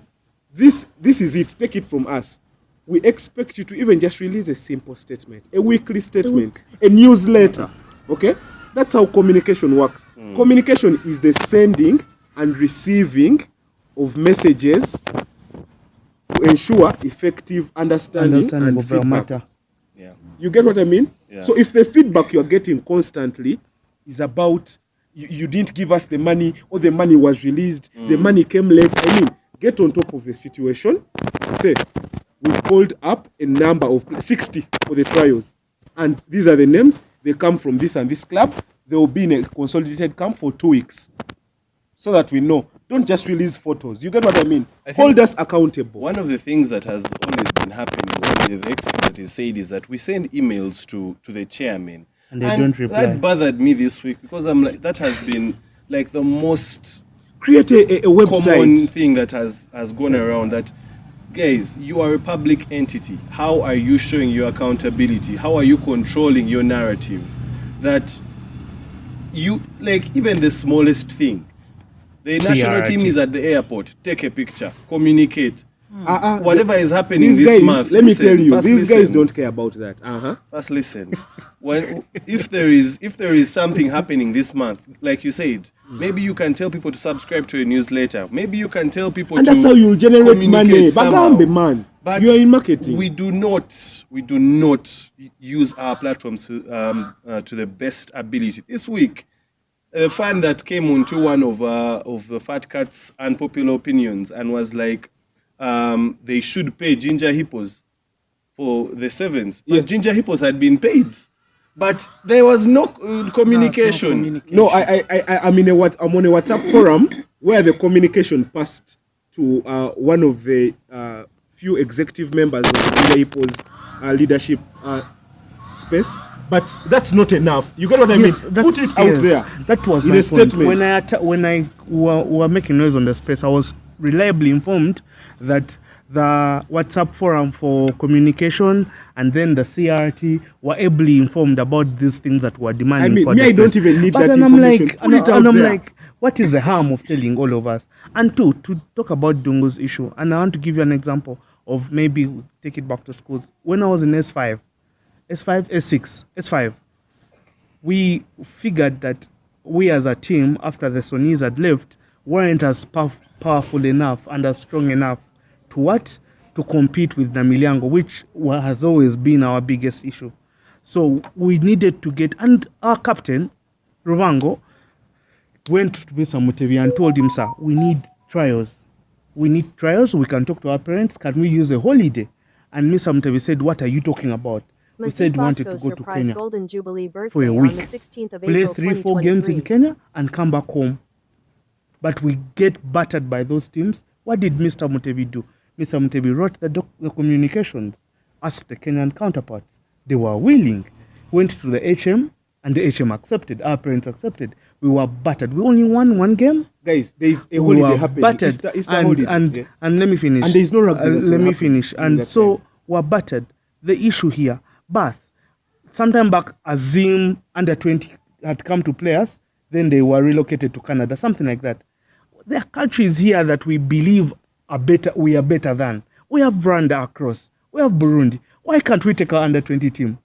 Speaker 3: This is it. Take it from us. We expect you to even just release a simple statement, a weekly statement, a newsletter. Okay? That's how communication works. Communication is the sending and receiving of messages to ensure effective understanding and
Speaker 2: of the
Speaker 3: feedback.
Speaker 2: matter.
Speaker 1: Yeah.
Speaker 3: You get what I mean?
Speaker 1: Yeah.
Speaker 3: So if the feedback you're getting constantly is about you didn't give us the money, or the money was released, the money came late, I mean, get on top of the situation. Say, we've called up a number of 60 for the trials, and these are the names. They come from this and this club. They will be in a consolidated camp for 2 weeks, so that we know. Don't just release photos. You get what I mean? Hold us accountable.
Speaker 1: One of the things that has always been happening, one of the experts that is said, is that we send emails to the chairman.
Speaker 2: And they don't reply.
Speaker 1: That bothered me this week, because I'm like, that has been like the most
Speaker 3: Create a
Speaker 1: common
Speaker 3: website.
Speaker 1: thing that has gone around, that guys, you are a public entity. How are you showing your accountability? How are you controlling your narrative? That you, like, even the smallest thing, the national
Speaker 2: CRT.
Speaker 1: team is at the airport, take a picture, communicate. Whatever is happening
Speaker 3: These
Speaker 1: this
Speaker 3: guys,
Speaker 1: month,
Speaker 3: let me
Speaker 1: listen,
Speaker 3: tell you,
Speaker 1: first
Speaker 3: these guys
Speaker 1: listen.
Speaker 3: don't care about that.
Speaker 1: First listen. If there is something happening this month, like you said, maybe you can tell people to subscribe to a newsletter. Maybe you can tell people
Speaker 3: And
Speaker 1: to
Speaker 3: that's how you'll generate money.
Speaker 1: communicate somehow.
Speaker 3: Bagambe, man.
Speaker 1: But
Speaker 3: You are in marketing.
Speaker 1: we do not use our platforms to the best ability. This week, a fan that came onto one of the Fat Cat's unpopular opinions and was like, they should pay Ginger Hippos for the sevens. But
Speaker 3: Yeah.
Speaker 1: Ginger Hippos had been paid, but there was no communication.
Speaker 3: No, I'm in I'm on a WhatsApp forum where the communication passed to one of the few executive members of the Ginger Hippos leadership space. But that's not enough. You get what I mean? Put it out there.
Speaker 2: That was
Speaker 3: in
Speaker 2: my
Speaker 3: a statement.
Speaker 2: When I were making noise on the space, I was reliably informed that the WhatsApp forum for communication and then the CRT were ably informed about these things that were demanding.
Speaker 3: I mean,
Speaker 2: for
Speaker 3: me,
Speaker 2: the
Speaker 3: I don't
Speaker 2: space.
Speaker 3: even need
Speaker 2: But
Speaker 3: that
Speaker 2: then
Speaker 3: information. Put it out
Speaker 2: I'm
Speaker 3: there.
Speaker 2: like, what is the harm of telling all of us? And two, to talk about Dungu's issue, and I want to give you an example of maybe take it back to schools. When I was in S5, S5, we figured that we as a team, after the Sonys had left, weren't as powerful enough and as strong enough to compete with Namilyango, which has always been our biggest issue. So we needed to get, and our captain, Ruvango, went to Mr. Mutebi and told him, sir, we need trials. We need trials. We can talk to our parents. Can we use a holiday? And Mr. Mutebi said, what are you talking about? We said we wanted to go to Kenya
Speaker 5: Golden Jubilee
Speaker 2: for
Speaker 5: birthday
Speaker 2: a
Speaker 5: on
Speaker 2: week,
Speaker 5: the 16th of
Speaker 2: play
Speaker 5: April
Speaker 2: 3-4 games in
Speaker 5: 2023.
Speaker 2: Kenya and come back home. But we get battered by those teams. What did Mr. Mutebi do? Mr. Mutebi wrote the communications, asked the Kenyan counterparts. They were willing. Went to the HM and the HM accepted. Our parents accepted. We were battered. We only won one game.
Speaker 3: Guys, there is a
Speaker 2: We
Speaker 3: holiday
Speaker 2: were
Speaker 3: happening.
Speaker 2: battered.
Speaker 3: Easter
Speaker 2: and,
Speaker 3: holiday.
Speaker 2: and,
Speaker 3: Yeah.
Speaker 2: and let me finish.
Speaker 3: And there is no rugby that will
Speaker 2: Let me
Speaker 3: happen
Speaker 2: finish.
Speaker 3: during
Speaker 2: And
Speaker 3: that
Speaker 2: so
Speaker 3: time.
Speaker 2: we're battered. The issue here, Bath, sometime back, Azim under 20 had come to play us. Then they were relocated to Canada, something like that. There are countries here that we believe are better. We are better than. We have Rwanda across. We have Burundi. Why can't we take our under 20 team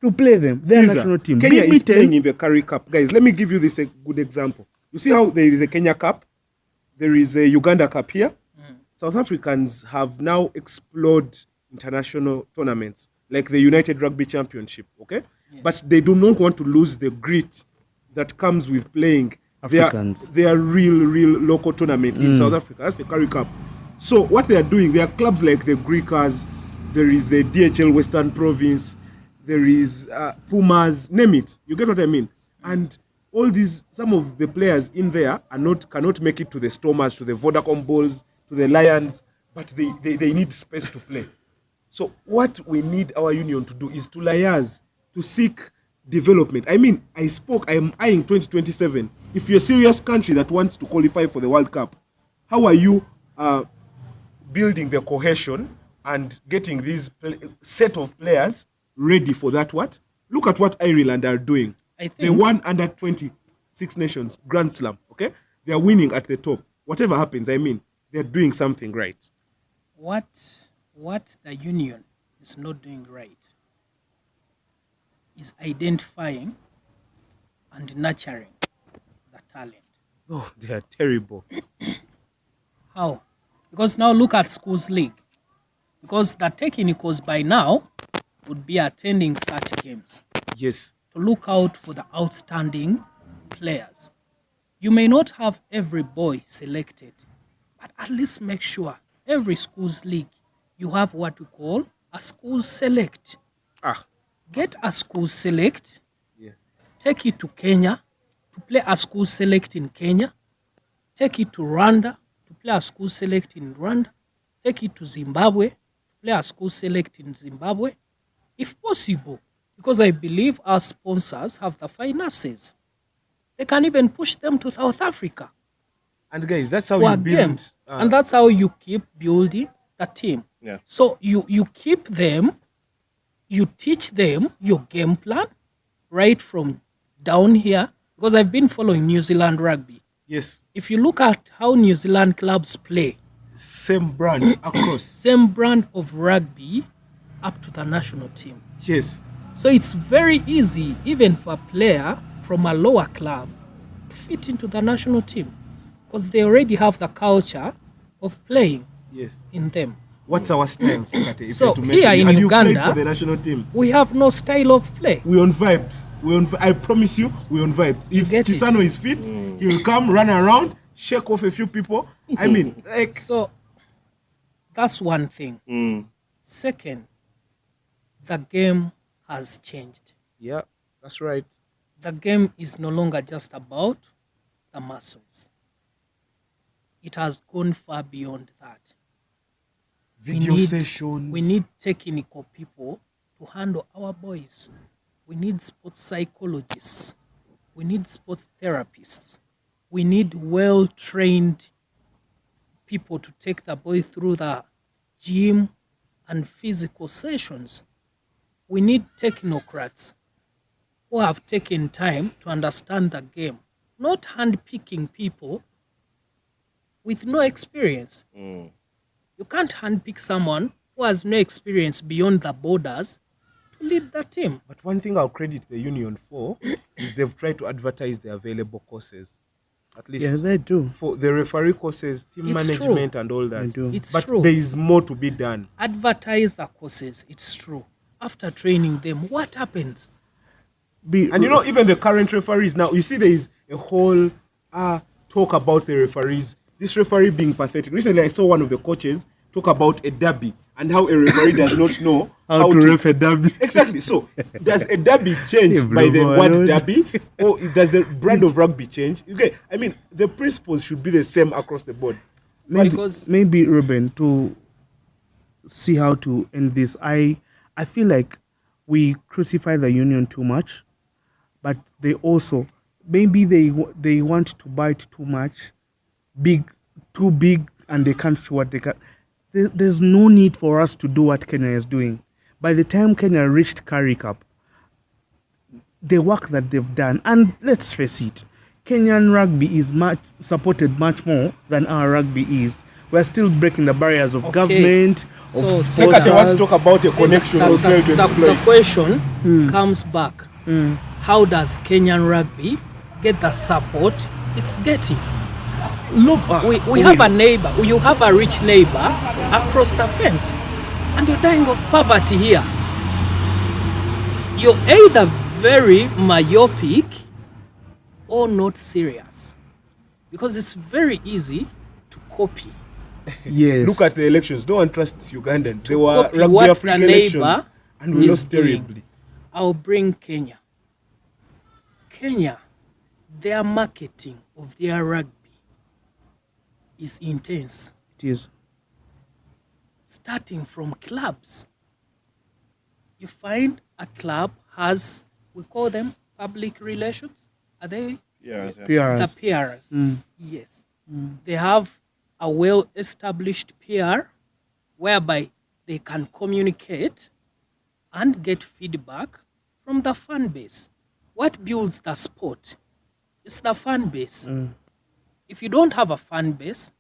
Speaker 2: to play them? Their
Speaker 3: Caesar,
Speaker 2: national team.
Speaker 3: Kenya
Speaker 2: Beat
Speaker 3: is
Speaker 2: them.
Speaker 3: playing in the Curry Cup. Guys, let me give you this a good example. You see how there is a Kenya Cup? There is a Uganda Cup here. South Africans have now explored international tournaments like the United Rugby Championship, okay? But they do not want to lose the grit that comes with playing
Speaker 2: Africans.
Speaker 3: their real local tournament in South Africa. That's the Curry Cup. So what they are doing, there are clubs like the Greekers, there is the DHL Western Province, there is Pumas, name it. You get what I mean? And all these, some of the players in there cannot make it to the Stormers, to the Vodacom Bulls, to the Lions, but they need space to play. So what we need our union to do is to liaise, to seek development. I mean, I am eyeing 2027. If you're a serious country that wants to qualify for the World Cup, how are you building the cohesion and getting these set of players ready for that? What? Look at what Ireland are doing.
Speaker 4: I think
Speaker 3: They won under 20 Six Nations, Grand Slam, okay? They are winning at the top. Whatever happens, I mean, they're doing something right.
Speaker 4: What the union is not doing right is identifying and nurturing the talent.
Speaker 3: Oh, they are terrible.
Speaker 4: How? Because now look at schools league. Because the technicals by now would be attending such games
Speaker 3: Yes.
Speaker 4: to look out for the outstanding players. You may not have every boy selected, but at least make sure every school's league you have what we call a school select.
Speaker 3: Ah,
Speaker 4: Get a school select,
Speaker 3: yeah.
Speaker 4: take it to Kenya to play a school select in Kenya, take it to Rwanda to play a school select in Rwanda, take it to Zimbabwe to play a school select in Zimbabwe, if possible, because I believe our sponsors have the finances. They can even push them to South Africa
Speaker 3: And guys, that's how
Speaker 4: for
Speaker 3: you
Speaker 4: a game.
Speaker 3: build.
Speaker 4: And that's how you keep building the team.
Speaker 1: Yeah.
Speaker 4: So you keep them, you teach them your game plan right from down here, because I've been following New Zealand rugby.
Speaker 3: Yes.
Speaker 4: If you look at how New Zealand clubs play,
Speaker 3: Same brand across.
Speaker 4: same brand of rugby up to the national team.
Speaker 3: Yes.
Speaker 4: So it's very easy, even for a player from a lower club, to fit into the national team, because they already have the culture of playing
Speaker 3: Yes.
Speaker 4: in them.
Speaker 3: What's our style, Ssekate? If
Speaker 4: So
Speaker 3: you're to
Speaker 4: here
Speaker 3: mention it?
Speaker 4: in
Speaker 3: And you played
Speaker 4: Uganda-
Speaker 3: for the national team.
Speaker 4: We have no style of play.
Speaker 3: We on vibes. I promise you, we on vibes. If
Speaker 4: get it.
Speaker 3: Tisano is fit, he'll come, run around, shake off a few people. I mean, like,
Speaker 4: So that's one thing.
Speaker 1: Mm.
Speaker 4: Second, the game has changed.
Speaker 3: yeah, that's right.
Speaker 4: The game is no longer just about the muscles. It has gone far beyond that.
Speaker 3: Video sessions.
Speaker 4: We need technical people to handle our boys. We need sports psychologists. We need sports therapists. We need well-trained people to take the boy through the gym and physical sessions. We need technocrats who have taken time to understand the game, not handpicking people with no experience.
Speaker 1: Mm.
Speaker 4: You can't handpick someone who has no experience beyond the borders to lead the team.
Speaker 3: But one thing I'll credit the union for is they've tried to advertise the available courses. At least
Speaker 2: Yeah, they do.
Speaker 3: for the referee courses, team
Speaker 4: It's
Speaker 3: management and all
Speaker 2: They
Speaker 3: that.
Speaker 2: do.
Speaker 4: It's
Speaker 3: But
Speaker 4: true.
Speaker 3: there is more to be done.
Speaker 4: Advertise the courses, it's true. After training them, what happens?
Speaker 3: And you know, even the current referees now, you see there is a whole talk about the referees. This referee being pathetic. Recently, I saw one of the coaches talk about a derby and how a referee does not know
Speaker 2: how to ref a derby.
Speaker 3: Exactly. So, does a derby change
Speaker 2: Yeah,
Speaker 3: by the
Speaker 2: bro,
Speaker 3: word
Speaker 2: Lord.
Speaker 3: derby, or does the brand of rugby change? Okay, I mean, the principles should be the same across the board.
Speaker 4: Because-
Speaker 2: maybe Ruben, to see how to end this, I feel like we crucify the union too much, but they also maybe they want to bite too much, too big, and they can't show what they can. There's no need for us to do what Kenya is doing. By the time Kenya reached Curry Cup, the work that they've done, and let's face it, Kenyan rugby is supported much more than our rugby is. We're still breaking the barriers of
Speaker 4: Okay.
Speaker 2: government,
Speaker 4: So,
Speaker 2: of
Speaker 4: Ssekate
Speaker 3: Ssekate wants
Speaker 2: sponsors.
Speaker 3: to talk about a connection we failed to
Speaker 4: the
Speaker 3: exploit.
Speaker 4: question comes back. How does Kenyan rugby get the support it's getting?
Speaker 2: Look,
Speaker 4: We have a neighbor, you have a rich neighbor across the fence, and you're dying of poverty here. You're either very myopic or not serious, because it's very easy to copy.
Speaker 2: yes.
Speaker 3: Look at the elections. No one trusts Ugandans. They were
Speaker 4: Copy
Speaker 3: rugby
Speaker 4: what the
Speaker 3: African elections,
Speaker 4: neighbor
Speaker 3: and we
Speaker 4: is
Speaker 3: lost
Speaker 4: doing.
Speaker 3: terribly.
Speaker 4: I'll bring Kenya. Kenya, their marketing of their rugby is intense,
Speaker 2: It is.
Speaker 4: starting from clubs. You find a club has, we call them public relations. Are they
Speaker 1: Yeah, yeah.
Speaker 2: PRs.
Speaker 4: the PRs? Yes. They have a well-established PR whereby they can communicate and get feedback from the fan base. What builds the sport It's the fan base. If you don't have a fan base,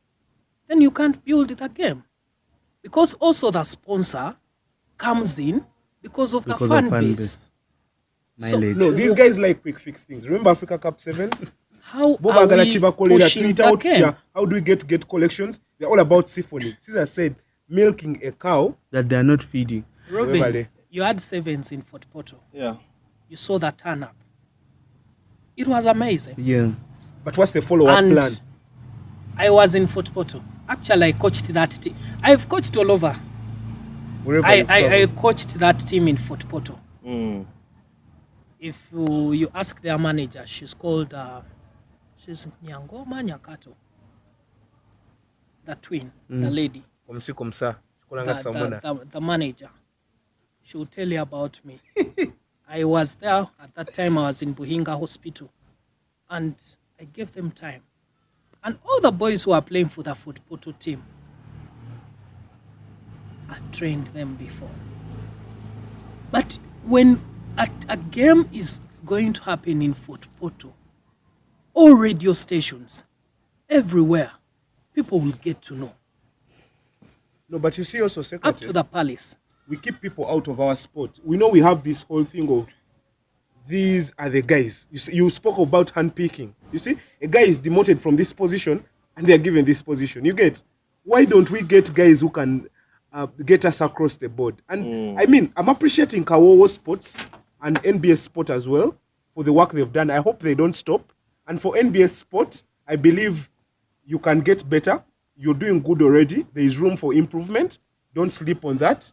Speaker 4: then you can't build the game. Because also the sponsor comes in because of
Speaker 2: Because
Speaker 4: the
Speaker 2: of
Speaker 4: fan
Speaker 2: fan
Speaker 4: base.
Speaker 2: base.
Speaker 4: So,
Speaker 2: Mileage.
Speaker 3: No, these guys like quick fix things. Remember Africa Cup Sevens?
Speaker 4: how
Speaker 3: Boba
Speaker 4: are we
Speaker 3: Galachiva Kolera,
Speaker 4: pushing
Speaker 3: tweet
Speaker 4: the
Speaker 3: out
Speaker 4: game?
Speaker 3: here. How do we get collections? They're all about siphoning. Caesar said, milking a cow.
Speaker 2: That they are not feeding.
Speaker 4: Ruben,
Speaker 3: Webale.
Speaker 4: you had sevens in Fort Portal.
Speaker 1: Yeah.
Speaker 4: You saw the turn up. It was amazing.
Speaker 2: Yeah.
Speaker 3: But what's the follow-up
Speaker 4: And
Speaker 3: plan?
Speaker 4: I was in Fort Portal. Actually, I coached that team. I've coached all over.
Speaker 3: Wherever
Speaker 4: I,
Speaker 3: you
Speaker 4: I, I
Speaker 3: travel.
Speaker 4: coached that team in Fort Portal.
Speaker 1: Mm.
Speaker 4: If you ask their manager, she's called, she's Nyangoma Nyakato. The twin, the lady,
Speaker 3: Komsi komsa. Kulanga Samona.
Speaker 4: the manager. She will tell you about me. I was there at that time. I was in Buhinga Hospital, and I gave them time. And all the boys who are playing for the Fort Portal team, I trained them before. But when a game is going to happen in Fort Portal, all radio stations, everywhere, people will get to know.
Speaker 3: No, but you see also,
Speaker 4: Up to
Speaker 3: Ssekate,
Speaker 4: the palace.
Speaker 3: we keep people out of our sport. We know we have this whole thing of these are the guys. You spoke about handpicking. You see, a guy is demoted from this position and they are given this position. You get? Why don't we get guys who can get us across the board? And I mean, I'm appreciating Kawowo Sports and NBS Sport as well for the work they've done. I hope they don't stop. And for NBS Sport, I believe you can get better. You're doing good already. There is room for improvement. Don't sleep on that.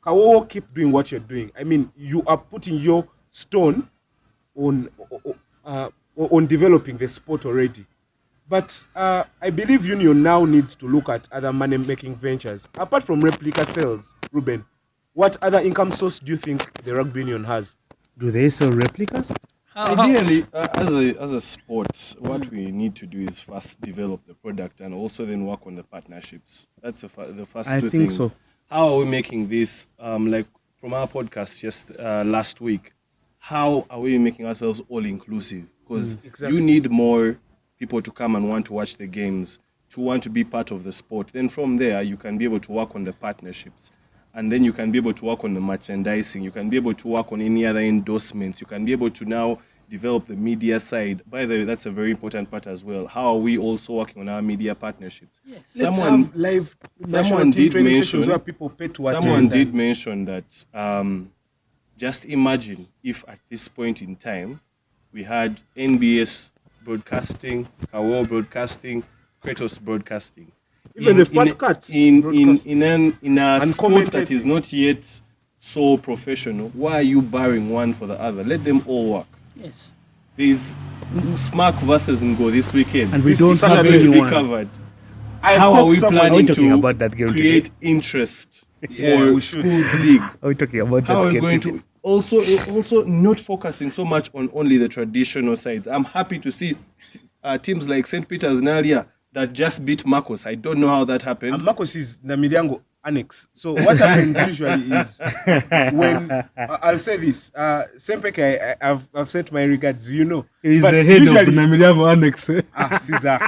Speaker 3: Kawowo, keep doing what you're doing. I mean, you are putting your stone on developing the sport already. But I believe Union now needs to look at other money-making ventures. Apart from replica sales, Ruben, what other income source do you think the Rugby Union has?
Speaker 2: Do they sell replicas?
Speaker 1: Ideally, as a sport, what we need to do is first develop the product and also then work on the partnerships. That's the first
Speaker 2: I
Speaker 1: two
Speaker 2: think
Speaker 1: things.
Speaker 2: so.
Speaker 1: How are we making this? Like from our podcast just last week, how are we making ourselves all inclusive? Because
Speaker 3: Exactly.
Speaker 1: you need more people to come and want to watch the games, to want to be part of the sport. Then from there, you can be able to work on the partnerships. And then you can be able to work on the merchandising. You can be able to work on any other endorsements. You can be able to now develop the media side. By the way, that's a very important part as well. How are we also working on our media partnerships?
Speaker 4: Yes.
Speaker 3: Let's
Speaker 1: Someone-
Speaker 3: have live
Speaker 1: someone
Speaker 3: national team
Speaker 1: did
Speaker 3: training
Speaker 1: mention-
Speaker 3: sessions where people pay to attend.
Speaker 1: Someone did
Speaker 3: and-
Speaker 1: mention that just imagine if at this point in time we had NBS broadcasting, Kawo broadcasting, Kratos broadcasting.
Speaker 3: Even the Fat Cats
Speaker 1: in
Speaker 3: broadcasting.
Speaker 1: a
Speaker 3: And
Speaker 1: sport that
Speaker 3: commentating.
Speaker 1: is not yet so professional, why are you barring one for the other? Let them all work.
Speaker 4: Yes.
Speaker 1: There's SMACK versus Ngo this weekend.
Speaker 2: And we
Speaker 3: This
Speaker 2: don't
Speaker 3: is
Speaker 2: have
Speaker 1: It's
Speaker 3: Saturday
Speaker 1: going to be
Speaker 2: anyone.
Speaker 1: covered.
Speaker 3: I
Speaker 1: How
Speaker 3: hope
Speaker 1: are we
Speaker 3: someone-
Speaker 2: Are we
Speaker 1: planning
Speaker 2: talking
Speaker 1: to
Speaker 2: about that game
Speaker 1: create interest
Speaker 3: Yeah,
Speaker 1: for
Speaker 3: we should.
Speaker 1: schools league?
Speaker 2: Are we talking about
Speaker 1: How
Speaker 2: that
Speaker 1: are we
Speaker 2: game
Speaker 1: going
Speaker 2: today?
Speaker 1: to also not focusing so much on only the traditional sides? I'm happy to see teams like St. Peter's Nalia that just beat Marcos. I don't know how that happened.
Speaker 3: And Marcos is Namiliango Annex. So what happens usually is when I'll say this, Sempeke, I've sent my regards, you know.
Speaker 2: He's
Speaker 3: But
Speaker 2: the head of
Speaker 3: usually-
Speaker 2: Namiliango Annex.
Speaker 3: Caesar.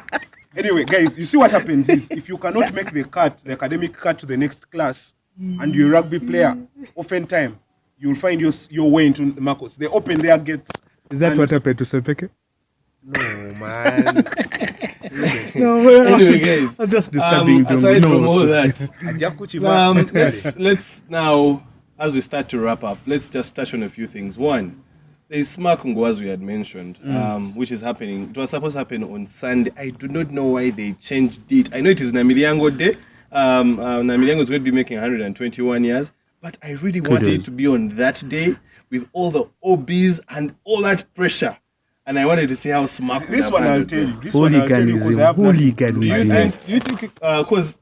Speaker 3: Anyway, guys, you see what happens is if you cannot make the cut, the academic cut to the next class, and you're a rugby player, oftentimes you'll find your way into Marcos. They open their gates.
Speaker 2: Is that
Speaker 3: and-
Speaker 2: what happened to Sepeke?
Speaker 3: No, man.
Speaker 2: No,
Speaker 1: Anyway, guys,
Speaker 2: I'm just disturbing them.
Speaker 1: aside
Speaker 2: No.
Speaker 1: from all that,
Speaker 3: Ajakuchi, man.
Speaker 1: let's now, as we start to wrap up, let's just touch on a few things. One, there's SMACK Ngo, as we had mentioned, which is happening. It was supposed to happen on Sunday. I do not know why they changed it. I know it is Namiliango Day. Namiliango is going to be making 121 years, but I really wanted it to be on that day with all the OBs and all that pressure. And I wanted to see how SMACK would
Speaker 3: This
Speaker 1: have
Speaker 3: one I'll
Speaker 1: handled
Speaker 3: tell
Speaker 1: them.
Speaker 3: you. This one I'll tell you because I have nothing to do.
Speaker 1: Do you
Speaker 2: Hooliganism.
Speaker 1: think, because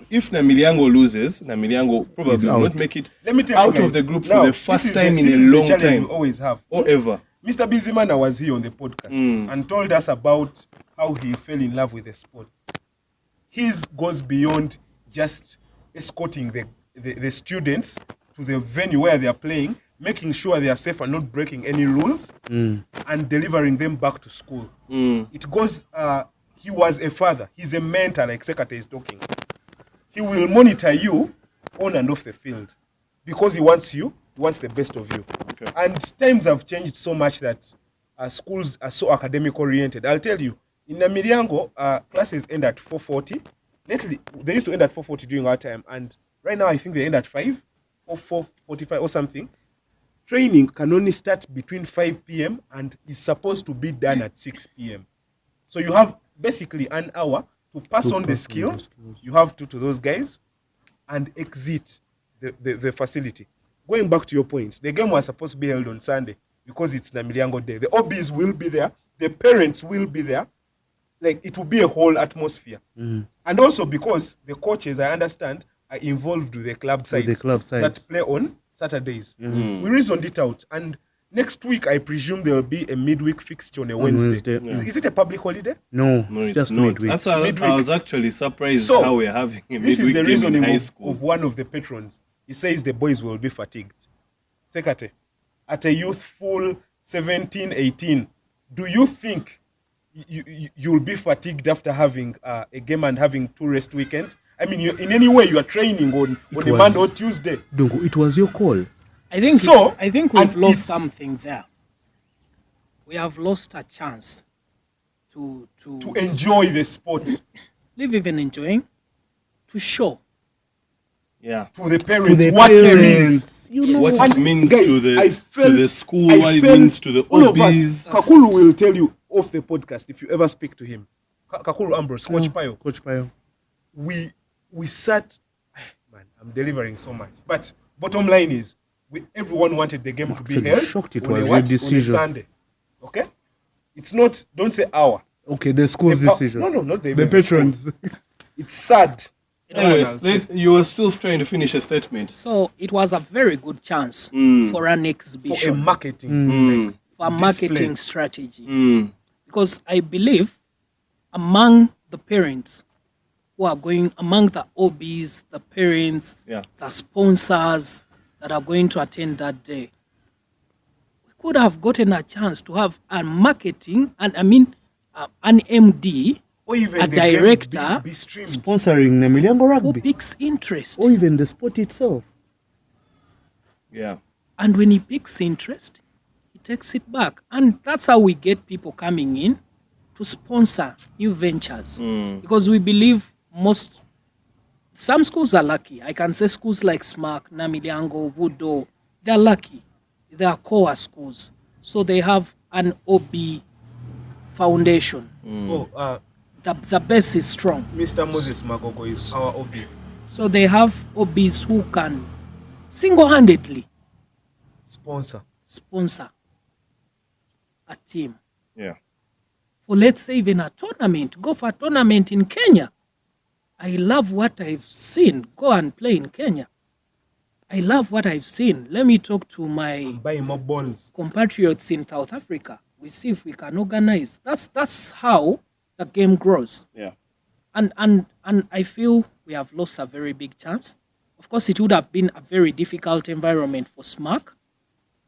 Speaker 1: if Namiliango loses, Namiliango probably
Speaker 2: He's
Speaker 1: will
Speaker 2: out.
Speaker 1: not make it
Speaker 3: Let me tell
Speaker 1: out
Speaker 3: you
Speaker 1: of the
Speaker 3: guys,
Speaker 1: group
Speaker 3: now,
Speaker 1: for the
Speaker 3: this
Speaker 1: first
Speaker 3: is
Speaker 1: time in
Speaker 3: this
Speaker 1: a
Speaker 3: is the
Speaker 1: long
Speaker 3: challenge
Speaker 1: time
Speaker 3: we always have.
Speaker 1: or ever.
Speaker 3: Mr. Bizimana was here on the podcast and told us about how he fell in love with the sport. His goes beyond just escorting the students to the venue where they are playing, making sure they are safe and not breaking any rules, and delivering them back to school. It goes, he was a father. He's a mentor, like Ssekate is talking. He will monitor you on and off the field because he wants you, he wants the best of you.
Speaker 1: Okay.
Speaker 3: And times have changed so much that schools are so academic oriented. I'll tell you, in Namiriango, classes end at 4:40. Lately, they used to end at 4:40 during our time, and right now I think they end at 5 or 4:45 or something. Training can only start between 5 p.m. and is supposed to be done at 6 p.m. So you have basically an hour to pass on the skills you have to those guys and exit the facility. Going back to your point, the game was supposed to be held on Sunday because it's Namiriango Day. The OBs will be there, the parents will be there. Like, it will be a whole atmosphere. And also because the coaches, I understand, are involved with the club sides, that play on Saturdays. We reasoned it out. And next week, I presume there will be a midweek fixture on a Wednesday. Is it a public holiday?
Speaker 2: No,
Speaker 1: it's
Speaker 2: just
Speaker 1: not.
Speaker 2: midweek.
Speaker 1: That's how
Speaker 3: Midweek.
Speaker 1: I was actually surprised
Speaker 3: So,
Speaker 1: how we're having a
Speaker 3: This is
Speaker 1: midweek
Speaker 3: the
Speaker 1: game in
Speaker 3: reasoning
Speaker 1: high school.
Speaker 3: of one of the patrons. He says the boys will be fatigued. Ssekate, at a youthful 17, 18, do you think you'll be fatigued after having a game and having 2 rest weekends? I mean, in any way, you are training on a Monday or Tuesday.
Speaker 2: Dungu, it was your call.
Speaker 4: I think
Speaker 3: So,
Speaker 4: I think
Speaker 3: and
Speaker 4: we've lost
Speaker 3: it's-
Speaker 4: something there. We have lost a chance to
Speaker 3: Enjoy the sport
Speaker 4: live even enjoying, to show.
Speaker 1: Yeah.
Speaker 3: to the parents,
Speaker 2: the
Speaker 3: what it
Speaker 2: parents.
Speaker 3: means.
Speaker 2: You know,
Speaker 1: What
Speaker 3: And
Speaker 1: it means
Speaker 3: guys,
Speaker 1: to the
Speaker 3: I felt-
Speaker 1: to the school,
Speaker 3: I
Speaker 1: what it
Speaker 3: felt
Speaker 1: means to the
Speaker 3: all of
Speaker 1: OBs.
Speaker 3: us. Kakulu will tell you off the podcast if you ever speak to him. Kakulu Ambrose, Coach Payo.
Speaker 2: Coach Payo.
Speaker 3: We sat, man, I'm delivering so much. But bottom line is, everyone wanted the game to be
Speaker 2: Actually
Speaker 3: held
Speaker 2: shocked it
Speaker 3: on
Speaker 2: was
Speaker 3: a
Speaker 2: your
Speaker 3: what? On a
Speaker 2: decision.
Speaker 3: Sunday. Okay? It's not, don't say our.
Speaker 2: Okay, the school's decision.
Speaker 3: No, not the
Speaker 2: The patrons.
Speaker 3: It's sad.
Speaker 1: Anyway,
Speaker 3: I'll say.
Speaker 1: you were still trying to finish a statement.
Speaker 4: So it was a very good chance for an
Speaker 3: For a
Speaker 4: exhibition,
Speaker 3: marketing. Like,
Speaker 4: for a
Speaker 3: display.
Speaker 4: marketing strategy. Because I believe among the parents who are going, among the OBs, the parents,
Speaker 1: Yeah.
Speaker 4: the sponsors that are going to attend that day, we could have gotten a chance to have a marketing, and I mean, an MD,
Speaker 3: Or even
Speaker 4: a
Speaker 3: the game
Speaker 4: director
Speaker 3: be streamed.
Speaker 2: Sponsoring Namiriango
Speaker 4: who
Speaker 2: Rugby.
Speaker 4: picks interest.
Speaker 2: Or even the sport itself.
Speaker 1: Yeah.
Speaker 4: And when he picks interest, he takes it back. And that's how we get people coming in to sponsor new ventures. Because we believe some schools are lucky. I can say schools like SMACK, Namiriango, Wudo, they're lucky. They are core schools. So they have an OB foundation.
Speaker 3: Oh,
Speaker 4: The base is strong.
Speaker 3: Mr. Moses Magogo is our OB.
Speaker 4: So they have OBs who can single-handedly
Speaker 3: Sponsor.
Speaker 4: sponsor a team.
Speaker 1: Yeah.
Speaker 4: For, let's say, even a tournament, go for a tournament in Kenya. I love what I've seen. Go and play in Kenya. I love what I've seen. Let me talk to my
Speaker 3: Buying more balls.
Speaker 4: compatriots in South Africa. We see if we can organize. That's how the game grows.
Speaker 1: Yeah.
Speaker 4: And I feel we have lost a very big chance. Of course, it would have been a very difficult environment for SMACK,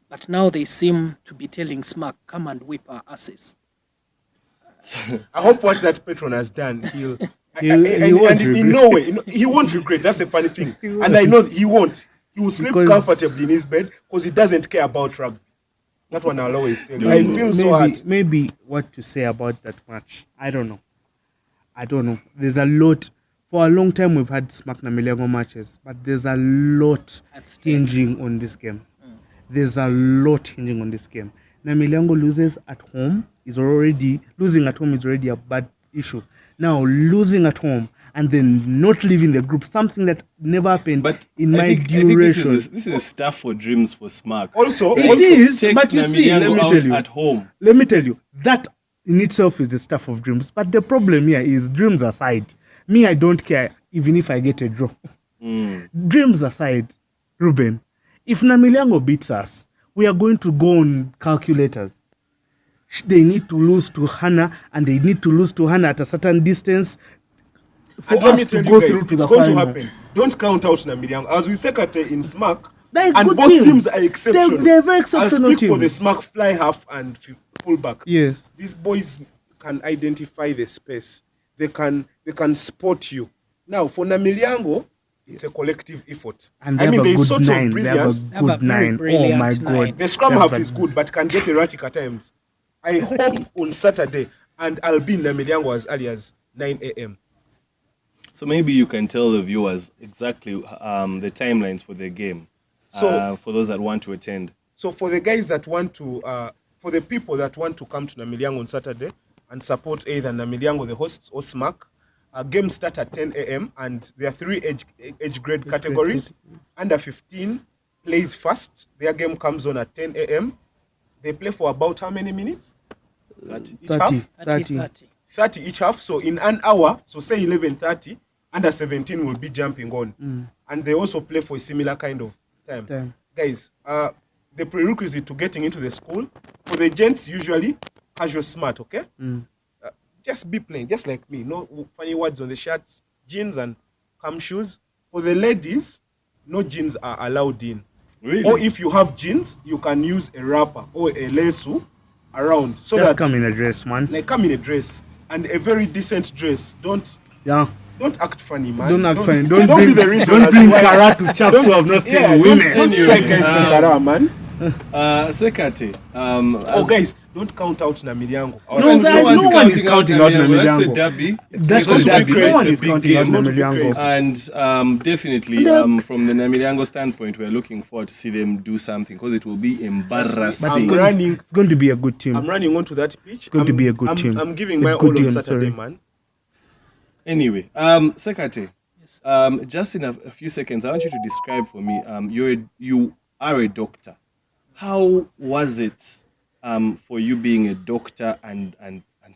Speaker 4: but now they seem to be telling SMACK, come and whip our asses.
Speaker 3: I hope what that patron has done, he'll
Speaker 2: He
Speaker 3: and
Speaker 2: won't
Speaker 3: in
Speaker 2: regret.
Speaker 3: no way, he won't regret. That's a funny thing. And I know he won't. He will sleep
Speaker 2: Because-
Speaker 3: comfortably in his bed because he doesn't care about rugby. That one I'll always tell you. I feel so hard.
Speaker 2: Maybe what to say about that match. I don't know. There's a lot. For a long time, we've had SMACK Namiriango matches, but there's a lot
Speaker 4: At stake.
Speaker 2: hinging on this game. There's a lot hinging on this game. Namiriango loses at home losing at home is already a bad issue. Now losing at home and then not leaving the group, something that never happened
Speaker 1: But
Speaker 2: in
Speaker 1: I
Speaker 2: my
Speaker 1: think
Speaker 2: duration.
Speaker 1: this is stuff for dreams for SMACK.
Speaker 3: Also,
Speaker 2: It
Speaker 3: also
Speaker 2: is,
Speaker 1: Take
Speaker 2: but you see, let
Speaker 1: Namiriango
Speaker 2: me
Speaker 1: out
Speaker 2: tell you.
Speaker 1: at home.
Speaker 2: Let me tell you, that in itself is the stuff of dreams. But the problem here is dreams aside. Me, I don't care even if I get a draw. Dreams aside, Ruben, if Namiriango beats us, we are going to go on calculators. They need to lose to Hana, and they need to lose to Hana at a certain distance for
Speaker 3: and let
Speaker 2: us
Speaker 3: me
Speaker 2: to
Speaker 3: tell
Speaker 2: go
Speaker 3: you
Speaker 2: through
Speaker 3: guys,
Speaker 2: to
Speaker 3: it's
Speaker 2: the
Speaker 3: going to
Speaker 2: final.
Speaker 3: happen. Don't count out Namiriango. As we Ssekate in SMACK,
Speaker 2: They're a
Speaker 3: and
Speaker 2: good
Speaker 3: both
Speaker 2: team.
Speaker 3: teams are exceptional.
Speaker 2: They're very exceptional
Speaker 3: I'll speak for
Speaker 2: team.
Speaker 3: the SMACK fly half and fullback.
Speaker 2: Yes.
Speaker 3: These boys can identify the space. They can spot you. Now for Namiliango, it's a collective effort.
Speaker 2: And they
Speaker 3: I mean,
Speaker 2: have a
Speaker 3: there's
Speaker 2: good
Speaker 3: sorts
Speaker 2: nine.
Speaker 3: of
Speaker 2: They have
Speaker 3: brilliance.
Speaker 2: a
Speaker 4: Have a
Speaker 2: good
Speaker 4: very
Speaker 2: nine. Oh
Speaker 4: brilliant
Speaker 2: my
Speaker 4: nine.
Speaker 2: god.
Speaker 3: The scrum
Speaker 2: They have
Speaker 3: half
Speaker 2: a-
Speaker 3: is good, but can get erratic at times. I hope on Saturday, and I'll be in Namiliango as early as 9 a.m.
Speaker 1: So maybe you can tell the viewers exactly the timelines for the game.
Speaker 3: So-
Speaker 1: For those that want to attend.
Speaker 3: So for the guys that want to, for the people that want to come to Namiliango on Saturday and support either Namiliango, the hosts, or SMACK, games start at 10 a.m. and there are 3 age grade categories. Under 15 plays first. Their game comes on at 10 a.m. They play for about how many minutes? Each
Speaker 2: 30.
Speaker 3: half?
Speaker 4: 30.
Speaker 3: 30 each half. So in an hour, so say 11:30, under 17 will be jumping on. And they also play for a similar kind of time. Guys, the prerequisite to getting into the school, for the gents, usually casual smart, okay? Just be plain, just like me. No funny words on the shirts, jeans and cam shoes. For the ladies, no jeans are allowed in.
Speaker 1: Really?
Speaker 3: Or if you have jeans, you can use a wrapper or a lesu around. So
Speaker 2: Just
Speaker 3: that
Speaker 2: come in a dress, man.
Speaker 3: like come in a dress and a very decent dress. Don't act funny, man.
Speaker 2: Don't act funny.
Speaker 3: Don't
Speaker 2: Don't
Speaker 3: be
Speaker 2: bring,
Speaker 3: the reason
Speaker 2: don't
Speaker 3: as
Speaker 2: bring
Speaker 3: to why-
Speaker 2: Kara to chaps who have not seen
Speaker 3: Yeah,
Speaker 2: women.
Speaker 3: don't strike guys with Kara, man.
Speaker 1: Sekate.
Speaker 3: Oh, guys, don't count out Namiliango.
Speaker 2: No,
Speaker 1: no
Speaker 2: one's
Speaker 1: one's
Speaker 2: counting out
Speaker 1: Namiliango. That's a
Speaker 2: Namiliango.
Speaker 1: derby.
Speaker 2: That's
Speaker 3: a
Speaker 1: going to
Speaker 3: derby.
Speaker 1: be
Speaker 3: No
Speaker 1: crazy.
Speaker 3: one
Speaker 1: It's
Speaker 2: is
Speaker 1: a big
Speaker 2: counting out
Speaker 1: game.
Speaker 2: Namiliango.
Speaker 1: And definitely,
Speaker 2: Look.
Speaker 1: from the Namiliango standpoint, we're looking forward to see them do something because it will be embarrassing.
Speaker 3: I'm running.
Speaker 2: It's going to be a good team.
Speaker 3: I'm running onto that pitch. It's
Speaker 2: going to be a good team.
Speaker 3: I'm giving
Speaker 2: A
Speaker 3: my
Speaker 2: good
Speaker 3: all
Speaker 2: team,
Speaker 3: on Saturday,
Speaker 2: sorry.
Speaker 3: man.
Speaker 1: Anyway, Sekate, just in a few seconds, I want you to describe for me. You are a doctor. How was it for you being a doctor and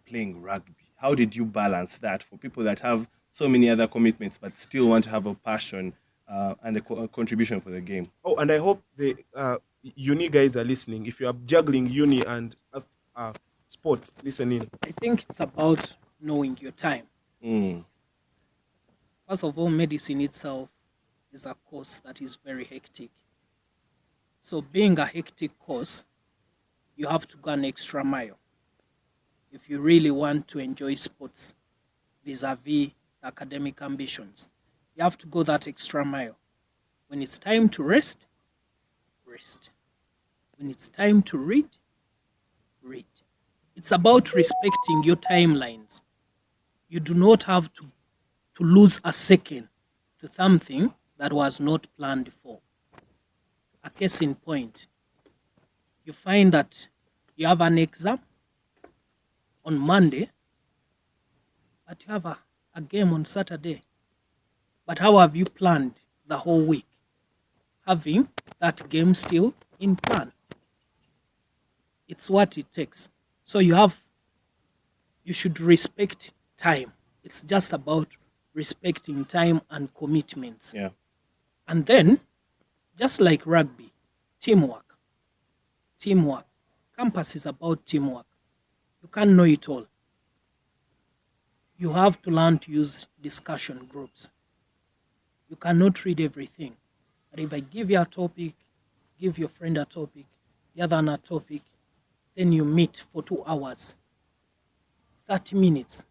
Speaker 1: playing rugby? How did you balance that for people that have so many other commitments but still want to have a passion and a contribution for the game?
Speaker 3: Oh, and I hope the uni guys are listening. If you are juggling uni and sport, listen in.
Speaker 4: I think it's about knowing your time. First of all, medicine itself is a course that is very hectic. So being a hectic course, you have to go an extra mile if you really want to enjoy sports vis-a-vis academic ambitions. You have to go that extra mile. When it's time to rest, rest. When it's time to read, read. It's about respecting your timelines. You do not have to lose a second to something that was not planned for. A case in point, you find that you have an exam on Monday, but you have a game on Saturday. But how have you planned the whole week? Having that game still in plan. It's what it takes. So you should respect time. It's just about respecting time and commitments.
Speaker 1: Yeah.
Speaker 4: And then, just like rugby, teamwork. Teamwork. Campus is about teamwork. You can't know it all. You have to learn to use discussion groups. You cannot read everything. But if I give you a topic, give your friend a topic, the other one a topic, then you meet for 2 hours. 30 minutes.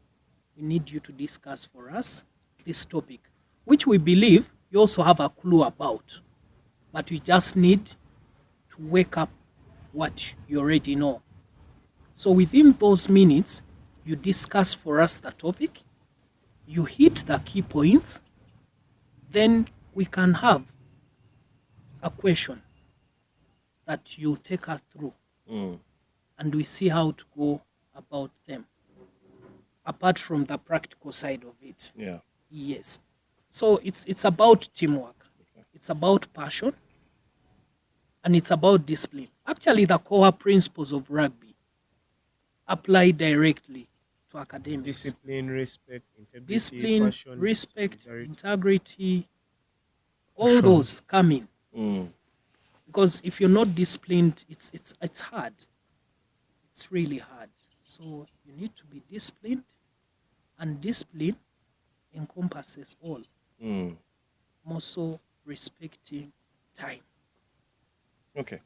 Speaker 4: We need you to discuss for us this topic, which we believe you also have a clue about. But we just need to wake up what you already know. So within those minutes, you discuss for us the topic, you hit the key points, then we can have a question that you take us through. And we see how to go about them. Apart from the practical side of it.
Speaker 1: Yeah.
Speaker 4: Yes. So it's about teamwork. It's about passion. And it's about discipline. Actually, the core principles of rugby apply directly to academics.
Speaker 3: Discipline, respect, integrity,
Speaker 4: Discipline,
Speaker 3: passion,
Speaker 4: respect,
Speaker 3: solidarity.
Speaker 4: integrity, all those come in. Because if you're not disciplined, it's hard. It's really hard. So you need to be disciplined, and discipline encompasses all. More so respecting time.
Speaker 1: Okay.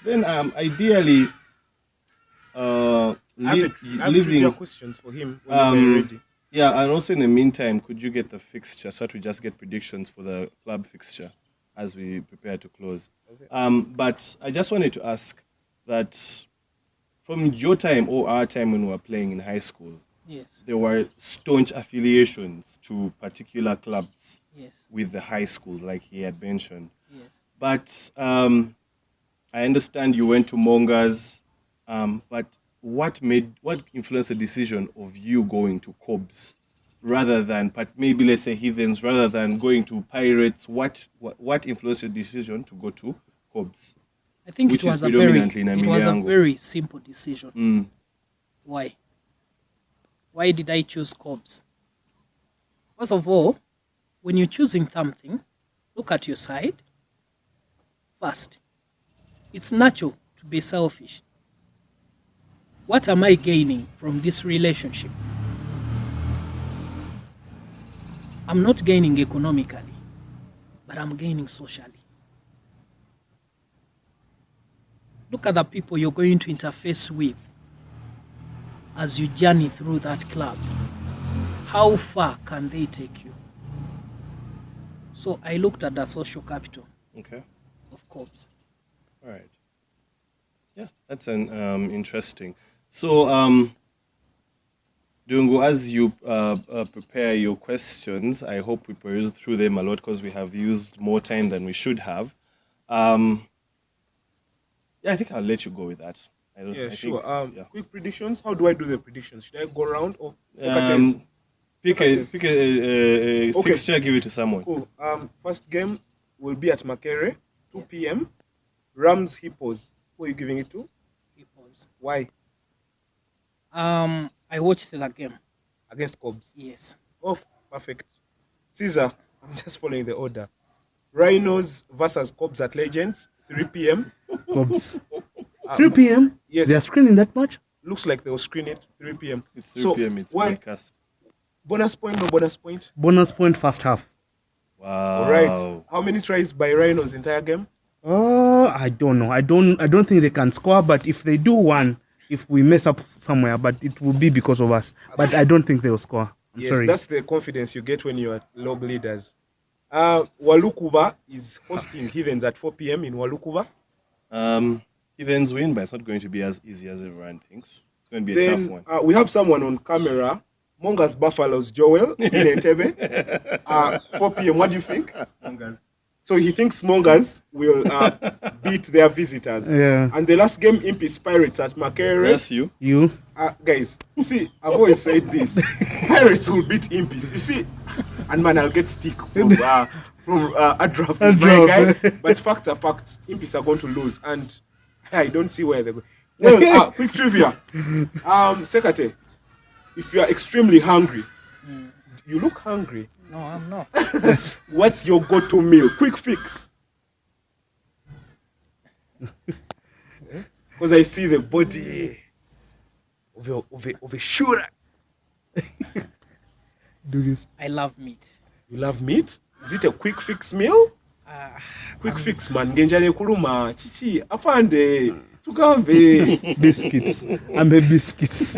Speaker 1: Then ideally,
Speaker 3: I have trivia
Speaker 1: living.
Speaker 3: questions for him when you were ready.
Speaker 1: Yeah, and also in the meantime, could you get the fixture so that we just get predictions for the club fixture as we prepare to close?
Speaker 3: Okay.
Speaker 1: But I just wanted to ask that from your time or our time when we were playing in high school,
Speaker 4: Yes.
Speaker 1: there were staunch affiliations to particular clubs
Speaker 4: Yes.
Speaker 1: with the high schools, like he had mentioned.
Speaker 4: Yes.
Speaker 1: But I understand you went to Mongers, but what influenced the decision of you going to Cobs rather than, but maybe let's say Heathens, rather than going to Pirates? What influenced your decision to go to Cobs,
Speaker 4: I think
Speaker 1: which
Speaker 4: it
Speaker 1: is
Speaker 4: was a very
Speaker 1: predominantly in
Speaker 4: it was a
Speaker 1: Emiliango?
Speaker 4: very simple decision.
Speaker 1: Mm,
Speaker 4: Why? Why did I choose Cobbs? First of all, when you're choosing something, look at your side first. It's natural to be selfish. What am I gaining from this relationship? I'm not gaining economically, but I'm gaining socially. Look at the people you're going to interface with as you journey through that club. How far can they take you? So I looked at the social capital
Speaker 1: okay.
Speaker 4: of Cobbs.
Speaker 1: All right. Yeah, that's an interesting. So, Dungu, as you prepare your questions, I hope we peruse through them a lot because we have used more time than we should have. Yeah, I think I'll let you go with that.
Speaker 3: Yeah,
Speaker 1: I
Speaker 3: sure.
Speaker 1: think, yeah.
Speaker 3: Quick predictions. How do I do the predictions? Should I go around or Sekate's?
Speaker 1: Pick a
Speaker 3: Okay.
Speaker 1: fixture, give it to someone.
Speaker 3: Cool. First game will be at Makere, 2 p.m. Rams Hippos. Who are you giving it to?
Speaker 4: Because,
Speaker 3: Why?
Speaker 4: I watched the game.
Speaker 3: Against Cobs.
Speaker 4: Yes.
Speaker 3: Oh, perfect. Caesar, I'm just following the order. Rhinos versus Cobs at Legends, 3 p.m.
Speaker 2: Cobs. 3 p.m.
Speaker 3: Yes.
Speaker 2: They are screening that much.
Speaker 3: Looks like they'll screen it 3 p.m.
Speaker 1: It's 3 p.m. It's
Speaker 3: why?
Speaker 1: broadcast.
Speaker 3: Bonus point, no bonus point.
Speaker 2: Bonus point first half.
Speaker 1: Wow.
Speaker 3: All right. How many tries by Rhinos entire game?
Speaker 2: I don't know. I don't think they can score. But if they do one, if we mess up somewhere, but it will be because of us. But I don't think they'll score. I'm
Speaker 3: Yes,
Speaker 2: sorry.
Speaker 3: that's the confidence you get when you are log leaders. Walukuba is hosting Heathens at 4 p.m. in Walukuba.
Speaker 1: Heathens win, but it's not going to be as easy as everyone thinks. It's going to be a tough one.
Speaker 3: We have someone on camera. Mongas Buffaloes Joel in Entebbe. 4 p.m. What do you think? So he thinks Mongas will beat their visitors.
Speaker 2: Yeah.
Speaker 3: And the last game, Impis Pirates at Makere.
Speaker 1: That's you.
Speaker 2: You.
Speaker 3: Guys, see, I've always said this. Pirates will beat Impis. You see, and man, I'll get stick from Adraf is my guy. But facts are facts. Impis are going to lose, and I don't see where they're going. Well, quick trivia. Ssekate, if you are extremely hungry, you look hungry.
Speaker 4: No, I'm not.
Speaker 3: What's your go-to meal? Quick fix. Because I see the body of a shooter.
Speaker 2: Do this.
Speaker 4: I love meat.
Speaker 3: You love meat? Is it a quick fix meal?
Speaker 4: Uh,
Speaker 3: Quick fix man. Ngenjale kuluma. Chichi. Afande. Tugambe.
Speaker 2: Biscuits. I'm a biscuits.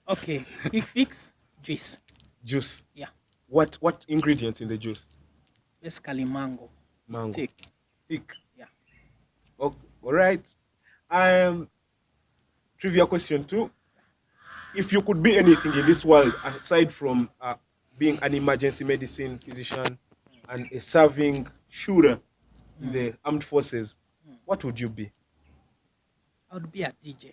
Speaker 4: okay, quick fix, juice.
Speaker 3: Juice.
Speaker 4: Yeah,
Speaker 3: What ingredients in the juice?
Speaker 4: basically mango.
Speaker 3: Mango.
Speaker 4: Thick. Yeah.
Speaker 3: Okay. All right. Trivia question 2. If you could be anything in this world aside from being an emergency medicine physician and a serving shooter in the armed forces, what would you be?
Speaker 4: I would be a DJ.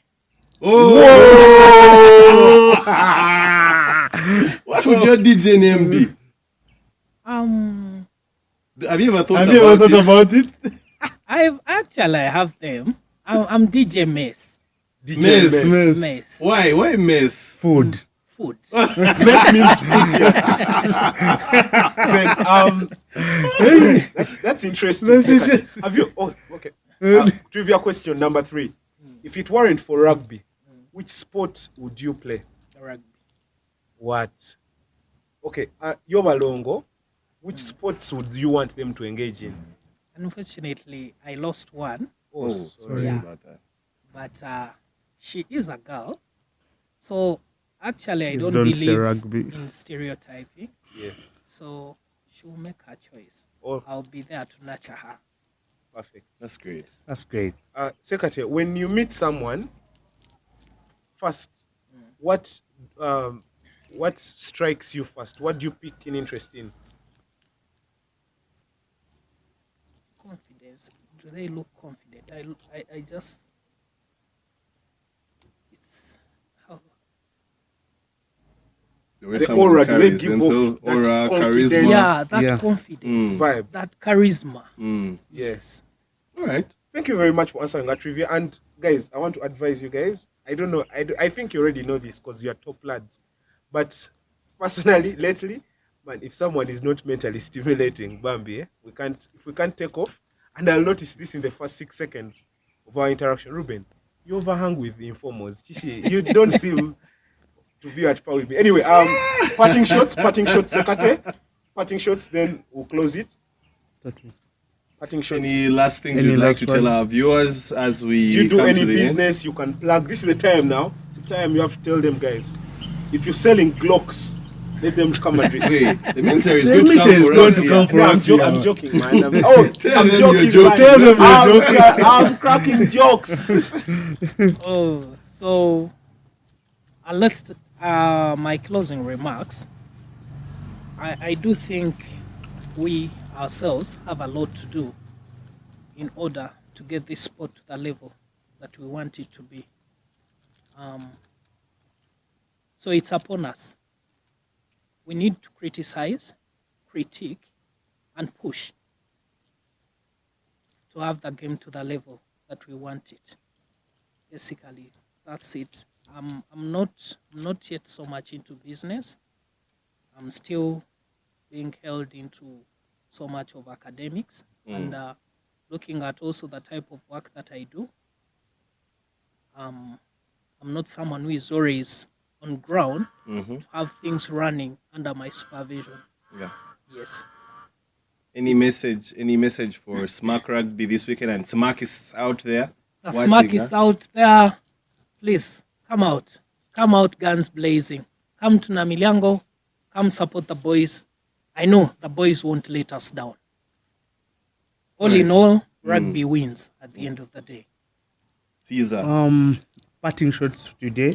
Speaker 1: What would your DJ name be? Have you ever thought
Speaker 2: about it?
Speaker 4: I have them. I'm DJ Mess.
Speaker 1: DJ
Speaker 4: Mess.
Speaker 1: Why? Why mess?
Speaker 2: Food.
Speaker 4: Food.
Speaker 3: Mess means food. Then, that's interesting.
Speaker 2: That's interesting.
Speaker 3: Have you? Oh, okay. Trivia question number 3. If it weren't for rugby, which sport would you play?
Speaker 4: Rugby.
Speaker 3: What? Okay. Yobalongo, which sports would you want them to engage in?
Speaker 4: Unfortunately, I lost one,
Speaker 3: Oh,
Speaker 1: sorry
Speaker 4: Yeah.
Speaker 1: about that.
Speaker 4: but she is a girl. So actually, I
Speaker 2: Please
Speaker 4: don't
Speaker 2: don't say
Speaker 4: believe
Speaker 2: rugby.
Speaker 4: in stereotyping.
Speaker 3: Yes.
Speaker 4: So she will make her choice.
Speaker 3: Oh,
Speaker 4: I'll be there to nurture her.
Speaker 3: perfect.
Speaker 1: That's great.
Speaker 2: That's great.
Speaker 3: Sekate, when you meet someone, first,
Speaker 4: Mm.
Speaker 3: what strikes you first? What do you pick an interest in?
Speaker 4: Confidence. Do they look confident? I just. It's how.
Speaker 1: The way
Speaker 3: The
Speaker 1: someone
Speaker 3: aura, do they
Speaker 1: carries
Speaker 3: give
Speaker 1: themselves,
Speaker 3: off that
Speaker 1: aura,
Speaker 3: confidence?
Speaker 1: charisma.
Speaker 4: Yeah, that
Speaker 2: Yeah.
Speaker 4: confidence,
Speaker 3: Vibe.
Speaker 4: that charisma.
Speaker 1: Mm.
Speaker 3: Yes.
Speaker 1: All right.
Speaker 3: Thank you very much for answering that trivia. And guys, I want to advise you guys. I don't know. I think you already know this because you're top lads. But personally, lately, man, if someone is not mentally stimulating, Bambi, if we can't take off, and I'll notice this in the first 6 seconds of our interaction. Ruben, you overhang with the informers. Chichi, you don't seem to be at par with me. Anyway, parting shots, Sekate. Parting shots, then we'll close it.
Speaker 2: Okay.
Speaker 3: Parting shots.
Speaker 1: Any last things
Speaker 2: Any
Speaker 1: you'd like
Speaker 2: last
Speaker 1: to tell
Speaker 2: words?
Speaker 1: our viewers as we
Speaker 3: You do
Speaker 1: come
Speaker 3: any
Speaker 1: to the end?
Speaker 3: business, you can plug. This is the time now. It's the time you have to tell them, guys. If you're selling Glocks, let them come and read.
Speaker 1: Hey, the military is
Speaker 2: The
Speaker 1: going to come
Speaker 2: military is
Speaker 1: for
Speaker 2: going
Speaker 1: us
Speaker 2: to
Speaker 1: here.
Speaker 2: come for
Speaker 3: No,
Speaker 2: us here.
Speaker 3: I'm joking, man. I'm
Speaker 1: Tell them you're
Speaker 3: joking,
Speaker 1: joking.
Speaker 3: man.
Speaker 2: Tell them you're joking.
Speaker 3: I'm cracking jokes.
Speaker 4: Oh, so unless my closing remarks, I do think we ourselves have a lot to do in order to get this sport to the level that we want it to be. So it's upon us. We need to criticize, critique, and push to have the game to the level that we want it. Basically, that's it. I'm not yet so much into business. I'm still being held into so much of academics and looking at also the type of work that I do. I'm not someone who is always on ground
Speaker 1: Mm-hmm.
Speaker 4: to have things running under my supervision.
Speaker 1: Yeah.
Speaker 4: Yes.
Speaker 1: Any message for SMACK Rugby this weekend? And SMACK is out there.
Speaker 4: The
Speaker 1: watching,
Speaker 4: SMACK is
Speaker 1: huh?
Speaker 4: out there. Please come out. Come out, guns blazing. Come to Namilyango. Come support the boys. I know the boys won't let us down. All in
Speaker 1: Right.
Speaker 4: all, rugby wins at the end of the day.
Speaker 1: Caesar.
Speaker 2: Parting shots today.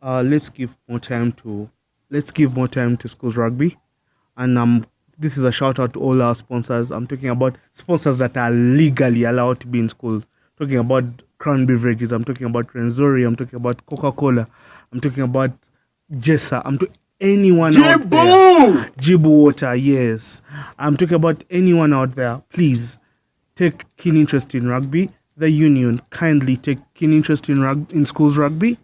Speaker 2: Let's give more time to schools rugby, and this is a shout out to all our sponsors. I'm talking about sponsors that are legally allowed to be in school. Talking about Crown Beverages. I'm talking about Renzori. I'm talking about Coca-Cola. I'm talking about Jessa. Anyone out there. Jibu Water. Yes. I'm talking about anyone out there. Please take keen interest in rugby. The union kindly take keen interest in schools rugby.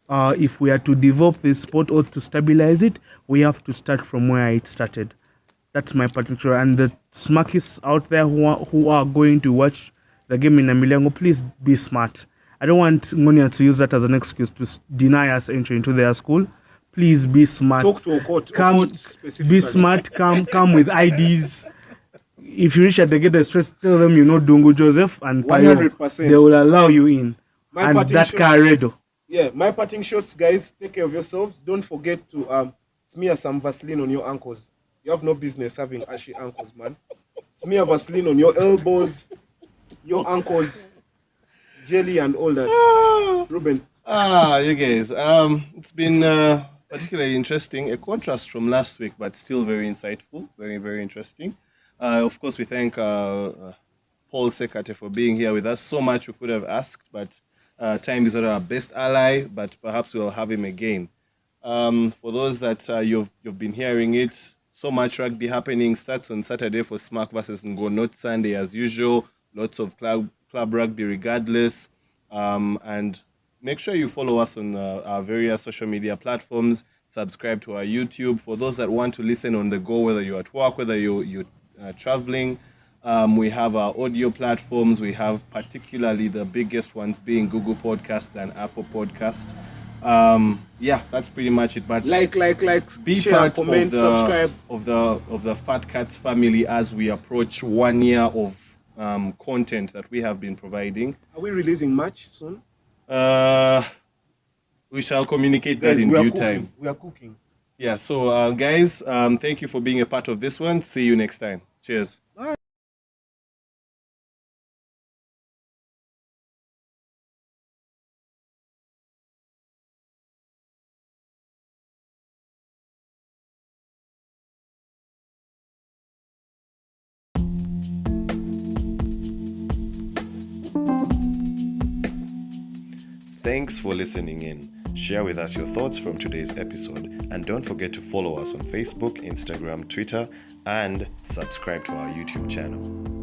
Speaker 2: If we are to develop this sport or to stabilize it, we have to start from where it started. That's my particular. And the smackies out there who are going to watch the game in Namilyango, please be smart. I don't want Ngonia to use that as an excuse to deny us entry into their school. Please be smart.
Speaker 3: Talk to Okot.
Speaker 2: Come,
Speaker 3: Okot specifically.
Speaker 2: be smart. Come with IDs. If you reach at the gate, stress, tell them you know Dungu Joseph and Payo.
Speaker 3: 100%.
Speaker 2: They will allow you in.
Speaker 3: My
Speaker 2: and
Speaker 3: parting
Speaker 2: that
Speaker 3: shot-
Speaker 2: car redo.
Speaker 3: Yeah, my parting shots, guys. Take care of yourselves. Don't forget to smear some Vaseline on your ankles. You have no business having ashy ankles, man. Smear Vaseline on your elbows, your ankles, jelly and all that. Ruben,
Speaker 1: You guys. It's been particularly interesting. A contrast from last week, but still very insightful. Very, very interesting. Of course, we thank Paul Ssekate for being here with us. So much we could have asked, but time is not our best ally. But perhaps we'll have him again. For those that you've been hearing it, so much rugby happening. Starts on Saturday for SMACK versus Ngo, not Sunday as usual. Lots of club rugby regardless. And make sure you follow us on our various social media platforms. Subscribe to our YouTube. For those that want to listen on the go, whether you're at work, whether you're traveling, we have our audio platforms. We have particularly the biggest ones being Google Podcast and Apple Podcast. Yeah, that's pretty much it. But
Speaker 3: like,
Speaker 1: be
Speaker 3: share,
Speaker 1: part
Speaker 3: comment,
Speaker 1: of the
Speaker 3: subscribe.
Speaker 1: of the Fat Cats family as we approach 1 year of content that we have been providing.
Speaker 3: Are we releasing much soon?
Speaker 1: We shall communicate that
Speaker 3: Guys,
Speaker 1: in
Speaker 3: we are
Speaker 1: due
Speaker 3: cooking.
Speaker 1: time.
Speaker 3: We are cooking.
Speaker 1: Yeah, so guys, thank you for being a part of this one. See you next time. Cheers. Thanks for listening in. Share with us your thoughts from today's episode, and don't forget to follow us on Facebook, Instagram, Twitter, and subscribe to our YouTube channel.